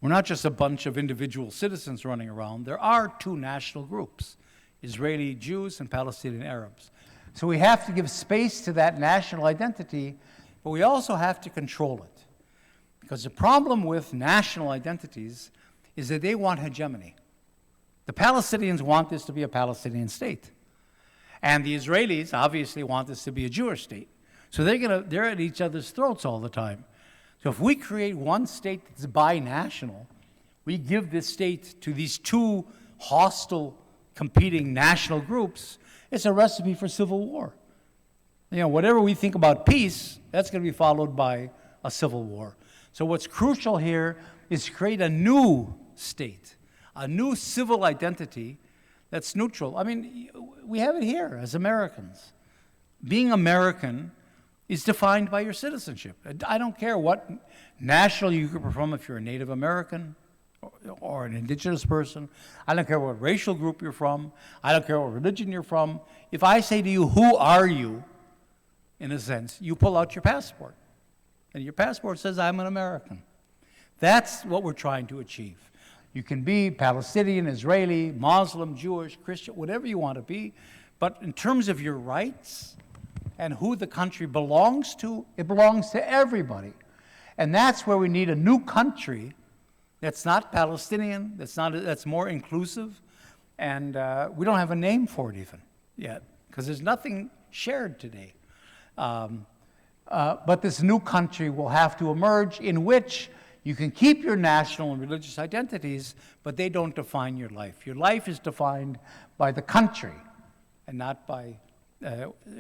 We're not just a bunch of individual citizens running around. There are two national groups, Israeli Jews and Palestinian Arabs. So we have to give space to that national identity, but we also have to control it. Because the problem with national identities is that they want hegemony. The Palestinians want this to be a Palestinian state. And the Israelis obviously want this to be a Jewish state. So they're at each other's throats all the time. So if we create one state that's binational, we give this state to these two hostile, competing national groups, it's a recipe for civil war. Whatever we think about peace, that's going to be followed by a civil war. So what's crucial here is to create a new state, a new civil identity that's neutral. I mean, we have it here as Americans. Being American is defined by your citizenship. I don't care what national you are from, if you're a Native American or an indigenous person. I don't care what racial group you're from. I don't care what religion you're from. If I say to you, who are you, in a sense, you pull out your passport. And your passport says, I'm an American. That's what we're trying to achieve. You can be Palestinian, Israeli, Muslim, Jewish, Christian, whatever you want to be. But in terms of your rights and who the country belongs to, it belongs to everybody. And that's where we need a new country that's not Palestinian, that's more inclusive. And we don't have a name for it even yet, because there's nothing shared today. But this new country will have to emerge in which you can keep your national and religious identities, but they don't define your life. Your life is defined by the country and not by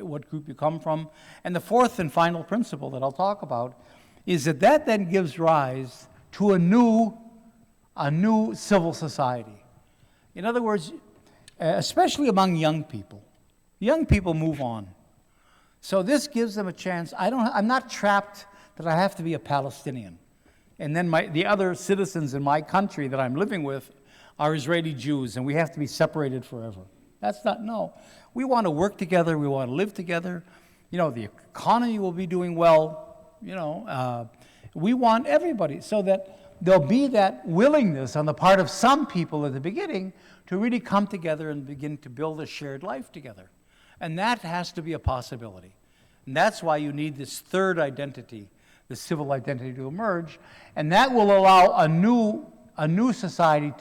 what group you come from. And the fourth and final principle that I'll talk about is that then gives rise to a new civil society. In other words, especially among young people move on. So this gives them a chance. I'm not trapped that I have to be a Palestinian. And then the other citizens in my country that I'm living with are Israeli Jews, and we have to be separated forever. No. We want to work together. We want to live together. The economy will be doing well. We want everybody, so that there'll be that willingness on the part of some people at the beginning to really come together and begin to build a shared life together. And that has to be a possibility. And that's why you need this third identity, the civil identity, to emerge. And that will allow a new society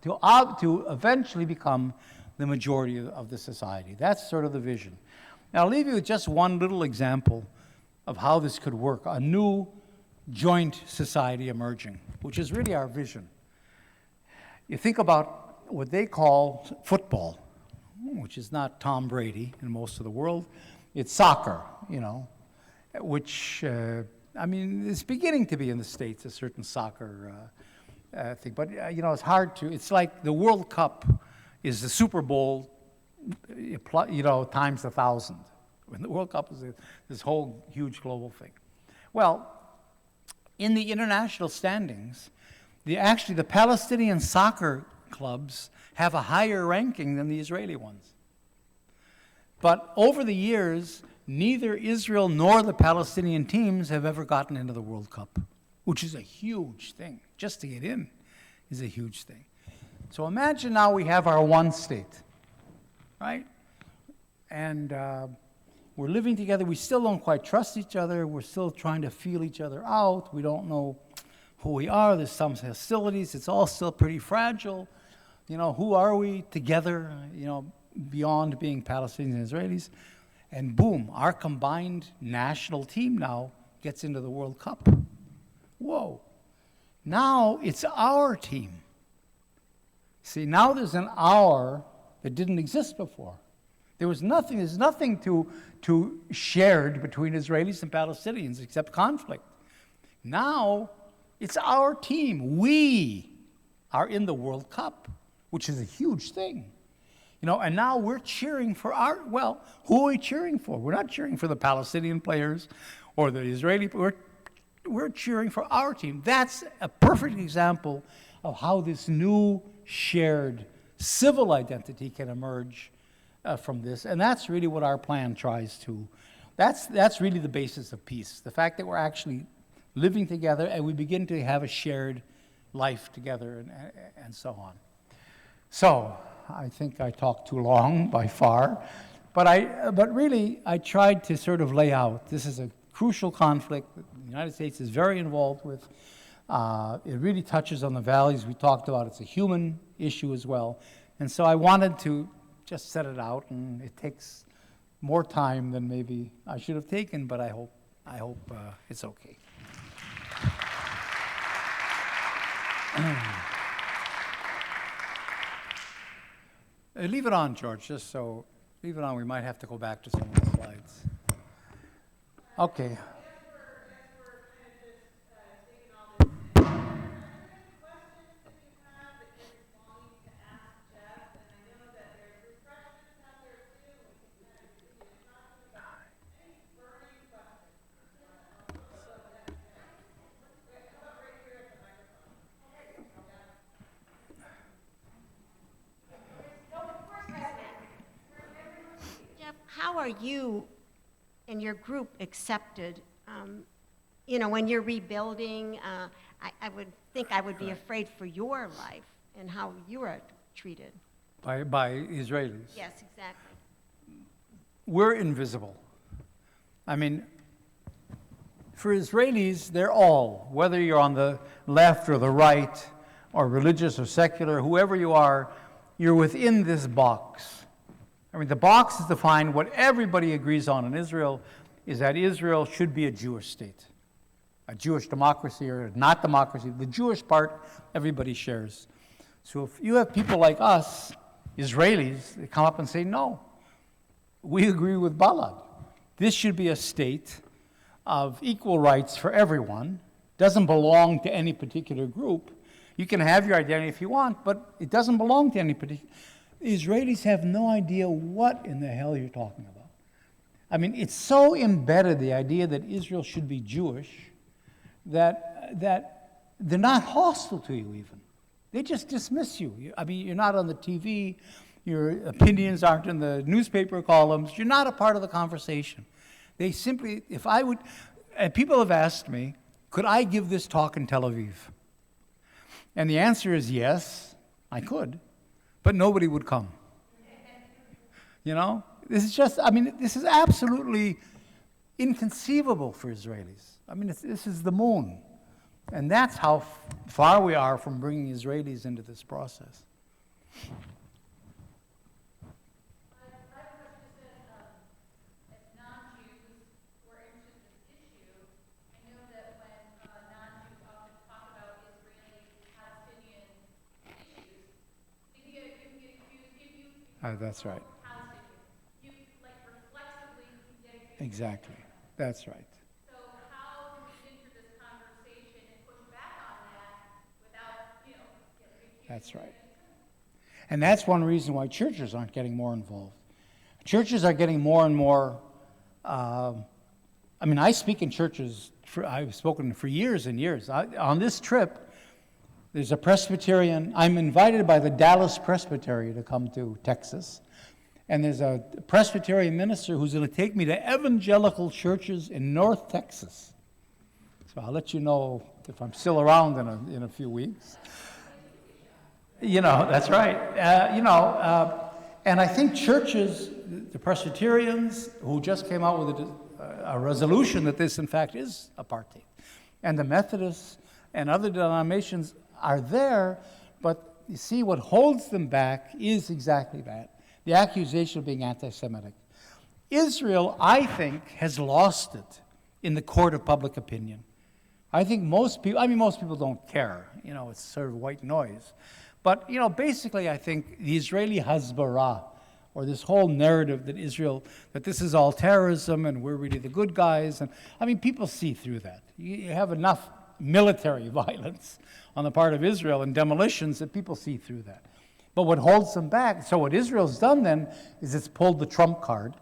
to eventually become the majority of the society. That's sort of the vision. Now, I'll leave you with just one little example of how this could work, a new joint society emerging, which is really our vision. You think about what they call football, which is not Tom Brady in most of the world. It's soccer, which, it's beginning to be in the States, a certain soccer thing. But, it's hard to, it's like the World Cup is the Super Bowl, times 1,000. When the World Cup is this whole huge global thing. Well, in the international standings, the Palestinian soccer clubs have a higher ranking than the Israeli ones. But over the years, neither Israel nor the Palestinian teams have ever gotten into the World Cup, which is a huge thing. Just to get in is a huge thing. So imagine now we have our one state, right? And we're living together. We still don't quite trust each other. We're still trying to feel each other out. We don't know who we are. There's some hostilities. It's all still pretty fragile. Who are we together, beyond being Palestinians and Israelis? And boom, our combined national team now gets into the World Cup. Whoa. Now it's our team. See, now there's an our that didn't exist before. There's nothing to shared between Israelis and Palestinians except conflict. Now it's our team. We are in the World Cup, which is a huge thing. And now we're cheering for who are we cheering for? We're not cheering for the Palestinian players or the Israeli, we're cheering for our team. That's a perfect example of how this new shared civil identity can emerge from this. And that's really what our plan tries to, that's really the basis of peace. The fact that we're actually living together and we begin to have a shared life together and so on. So, I think I talked too long by far, but really I tried to sort of lay out, this is a crucial conflict, United States is very involved with. It really touches on the values we talked about. It's a human issue as well. And so I wanted to just set it out, and it takes more time than maybe I should have taken, but I hope it's okay. Leave it on, George, just so, leave it on. We might have to go back to some of the slides. Okay. How are you and your group accepted? When you're rebuilding, I would think I would be afraid for your life and how you are treated. By Israelis. Yes, exactly. We're invisible. I mean, for Israelis, they're all, whether you're on the left or the right, or religious or secular, whoever you are, you're within this box. I mean, the box is defined, what everybody agrees on in Israel is that Israel should be a Jewish state. A Jewish democracy or not democracy. The Jewish part, everybody shares. So if you have people like us, Israelis, that come up and say, no, we agree with Balad. This should be a state of equal rights for everyone. Doesn't belong to any particular group. You can have your identity if you want, but it doesn't belong to any particular. Israelis have no idea what in the hell you're talking about. I mean, it's so embedded, the idea that Israel should be Jewish, that they're not hostile to you even. They just dismiss you. I mean, you're not on the TV, your opinions aren't in the newspaper columns, you're not a part of the conversation. They simply, and people have asked me, could I give this talk in Tel Aviv? And the answer is yes, I could. But nobody would come. This is absolutely inconceivable for Israelis. I mean, this is the moon. And that's how far we are from bringing Israelis into this process. That's right. Exactly. That's right. So how do we enter this conversation and push back on that without, getting That's right. And that's one reason why churches aren't getting more involved. Churches are getting more and more. I speak in churches. I've spoken for years and years. On this trip, there's a Presbyterian. I'm invited by the Dallas Presbytery to come to Texas. And there's a Presbyterian minister who's going to take me to evangelical churches in North Texas. So I'll let you know if I'm still around in a few weeks. That's right. And I think churches, the Presbyterians, who just came out with a resolution that this, in fact, is apartheid, and the Methodists and other denominations are there, but you see, what holds them back is exactly that, the accusation of being anti-Semitic. Israel, I think, has lost it in the court of public opinion. I think most people don't care. It's sort of white noise. But, basically, I think the Israeli Hasbara, or this whole narrative that this is all terrorism and we're really the good guys, and people see through that. You have enough military violence on the part of Israel and demolitions that people see through that. But what holds them back, so what Israel's done then is it's pulled the Trump card,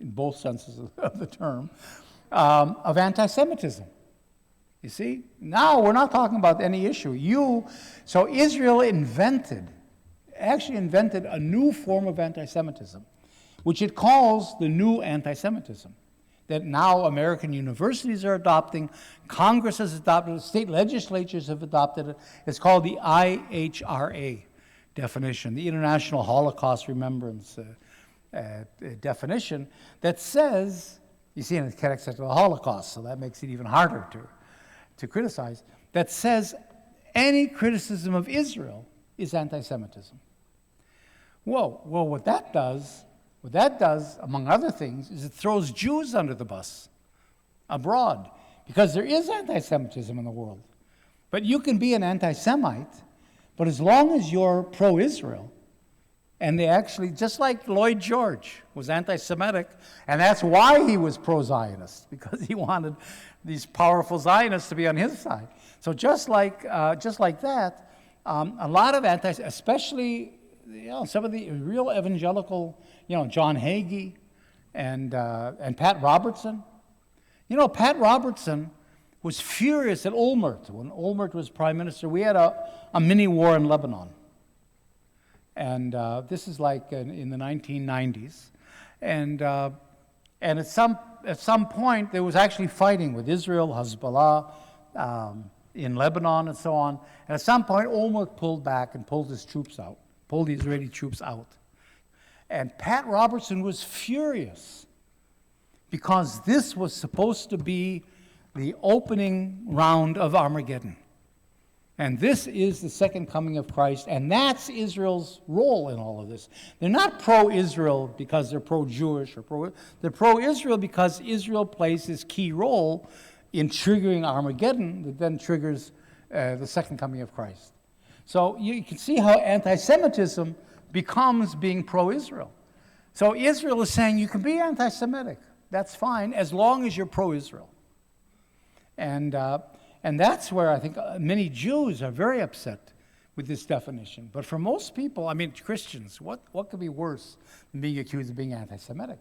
in both senses of the term, of anti-Semitism. You see? Now we're not talking about any issue. So Israel actually invented a new form of anti-Semitism, which it calls the new anti-Semitism, that now American universities are adopting, Congress has adopted it, state legislatures have adopted it. It's called the IHRA definition, the International Holocaust Remembrance definition, that says You see, and it connects to the Holocaust, so that makes it even harder to criticize, that says any criticism of Israel is anti-Semitism. Well, what that does, among other things, is it throws Jews under the bus abroad, because there is anti-Semitism in the world. But you can be an anti-Semite, but as long as you're pro-Israel, and they actually, just like Lloyd George was anti-Semitic, and that's why he was pro-Zionist, because he wanted these powerful Zionists to be on his side. So just like that, a lot of especially some of the real evangelical, John Hagee and Pat Robertson. Pat Robertson was furious at Olmert. When Olmert was prime minister, we had a mini war in Lebanon. And this is like in the 1990s. And at some point, there was actually fighting with Israel, Hezbollah, in Lebanon, and so on. And at some point, Olmert pulled back and pulled the Israeli troops out. And Pat Robertson was furious because this was supposed to be the opening round of Armageddon. And this is the second coming of Christ, and that's Israel's role in all of this. They're not pro-Israel because they're pro-Jewish they're pro-Israel because Israel plays this key role in triggering Armageddon that then triggers the second coming of Christ. So you can see how anti-Semitism becomes being pro-Israel. So Israel is saying you can be anti-Semitic. That's fine as long as you're pro-Israel. And that's where I think many Jews are very upset with this definition. But for most people, Christians, what could be worse than being accused of being anti-Semitic?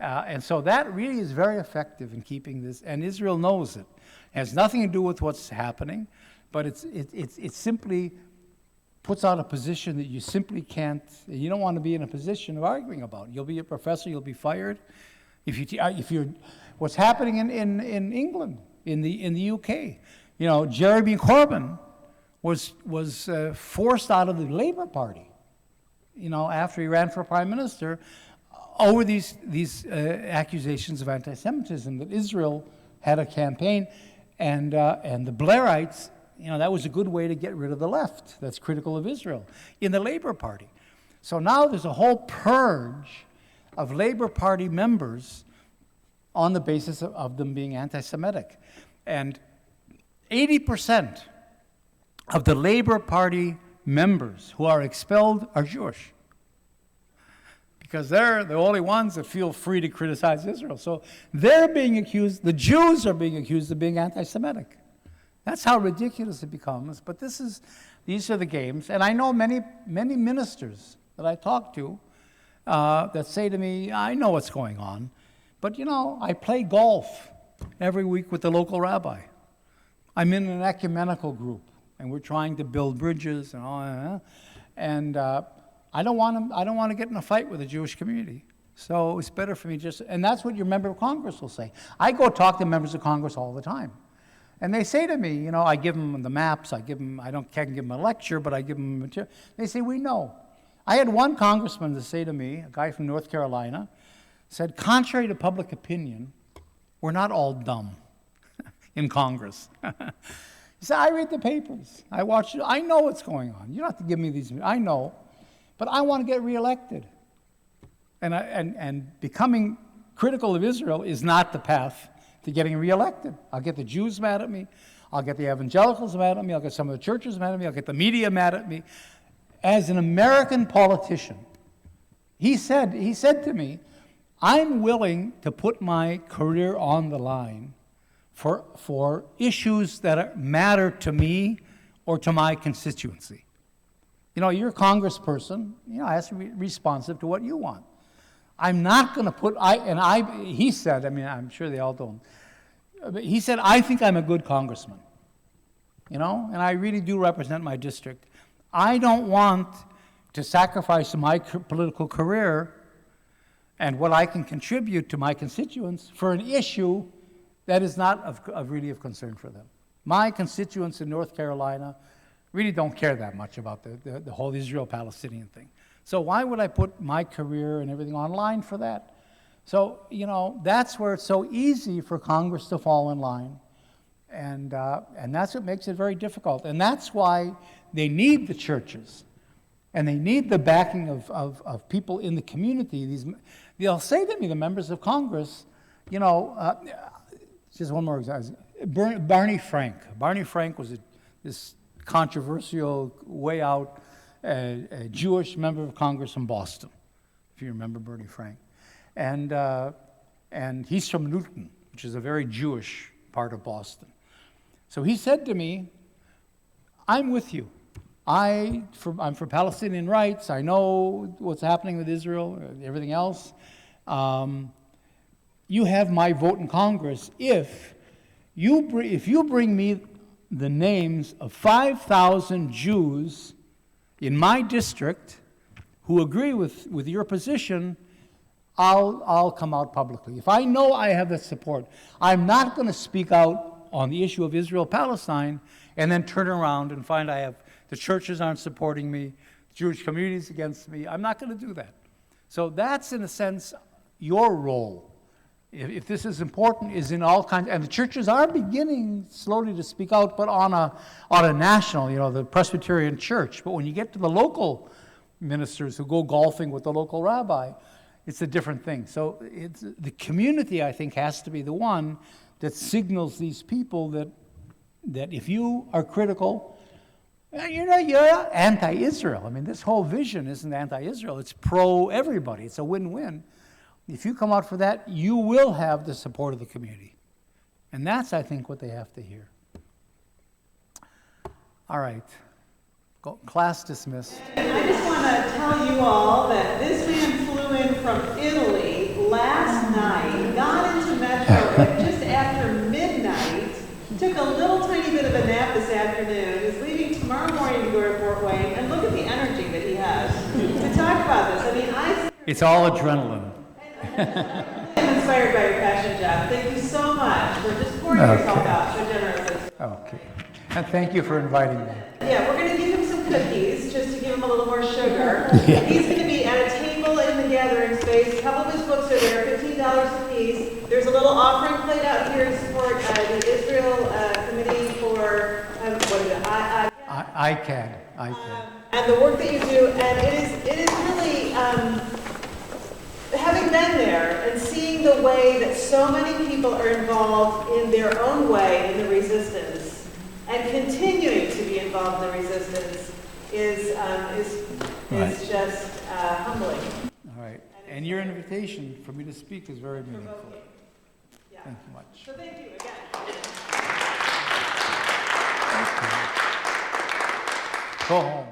And so that really is very effective in keeping this, and Israel knows it. It has nothing to do with what's happening, but it simply puts out a position that you simply can't, you don't want to be in a position of arguing about. You'll be a professor, you'll be fired. If you're what's happening in England, in the UK. Jeremy Corbyn was forced out of the Labour Party, after he ran for prime minister, over these accusations of anti-Semitism, that Israel had a campaign, and the Blairites, that was a good way to get rid of the left that's critical of Israel in the Labour Party. So now there's a whole purge of Labour Party members on the basis of them being anti-Semitic. And 80% of the Labour Party members who are expelled are Jewish, because they're the only ones that feel free to criticize Israel. So they're being accused, the Jews are being accused of being anti-Semitic. That's how ridiculous it becomes. But these are the games. And I know many ministers that I talk to that say to me, I know what's going on, but I play golf every week with the local rabbi. I'm in an ecumenical group, and we're trying to build bridges and all that. And I don't want to get in a fight with the Jewish community. So it's better for me and that's what your member of Congress will say. I go talk to members of Congress all the time. And they say to me, I give them the maps, I can't give them a lecture, but I give them material. They say, we know. I had one congressman to say to me, a guy from North Carolina, said, contrary to public opinion, we're not all dumb in Congress. He said, I read the papers. I watch it. I know what's going on. You don't have to give me these. I know. But I want to get reelected. And becoming critical of Israel is not the path to getting reelected. I'll get the Jews mad at me. I'll get the evangelicals mad at me. I'll get some of the churches mad at me. I'll get the media mad at me. As an American politician, he said to me, I'm willing to put my career on the line for issues that matter to me or to my constituency. You're a congressperson. I have to be responsive to what you want. I'm not going to he said, I'm sure they all don't, but he said, I think I'm a good congressman, and I really do represent my district. I don't want to sacrifice my political career and what I can contribute to my constituents for an issue that is not really of concern for them. My constituents in North Carolina really don't care that much about the whole Israel-Palestinian thing. So why would I put my career and everything online for that? So, that's where it's so easy for Congress to fall in line. And that's what makes it very difficult. And that's why they need the churches. And they need the backing of people in the community. They'll say to me, the members of Congress, just one more example. Barney Frank. Barney Frank was this controversial, way out a Jewish member of Congress from Boston, if you remember Barney Frank. And he's from Newton, which is a very Jewish part of Boston. So he said to me, I'm with you. I'm for Palestinian rights. I know what's happening with Israel, everything else. You have my vote in Congress if you bring me the names of 5,000 Jews in my district who agree with your position. I'll come out publicly. If I know I have the support, I'm not going to speak out on the issue of Israel-Palestine and then turn around and find the churches aren't supporting me, the Jewish community's against me. I'm not going to do that. So that's, in a sense, your role. If this is important, is in all kinds, and the churches are beginning slowly to speak out, but on a national, the Presbyterian Church. But when you get to the local ministers who go golfing with the local rabbi, it's a different thing. So it's the community, I think, has to be the one that signals these people that if you are critical, you're anti-Israel. I mean, this whole vision isn't anti-Israel. It's pro-everybody. It's a win-win. If you come out for that, you will have the support of the community. And that's, I think, what they have to hear. All right. Class dismissed. I just want to tell you all that this man flew in from Italy last night, got into Metro at just after midnight, took a little tiny bit of a nap this afternoon, is leaving tomorrow morning to go to Fort Wayne, and look at the energy that he has to talk about this. I mean, it's all adrenaline. I'm inspired by your passion, Jeff. Thank you so much for just pouring yourself out so generously. Okay. And thank you for inviting me. Yeah, we're going to give him some cookies just to give him a little more sugar. Yeah. He's going to be at a table in the gathering space. A couple of his books are there, $15 a piece. There's a little offering plate out here to support the Israel Committee for, what is it, ICAD. and the work that you do. And it is really, having been there and seeing the way that so many people are involved in their own way in the resistance and continuing to be involved in the resistance is just humbling. All right. And your invitation for me to speak is very meaningful. Yeah. Thank you much. So thank you again. Go home.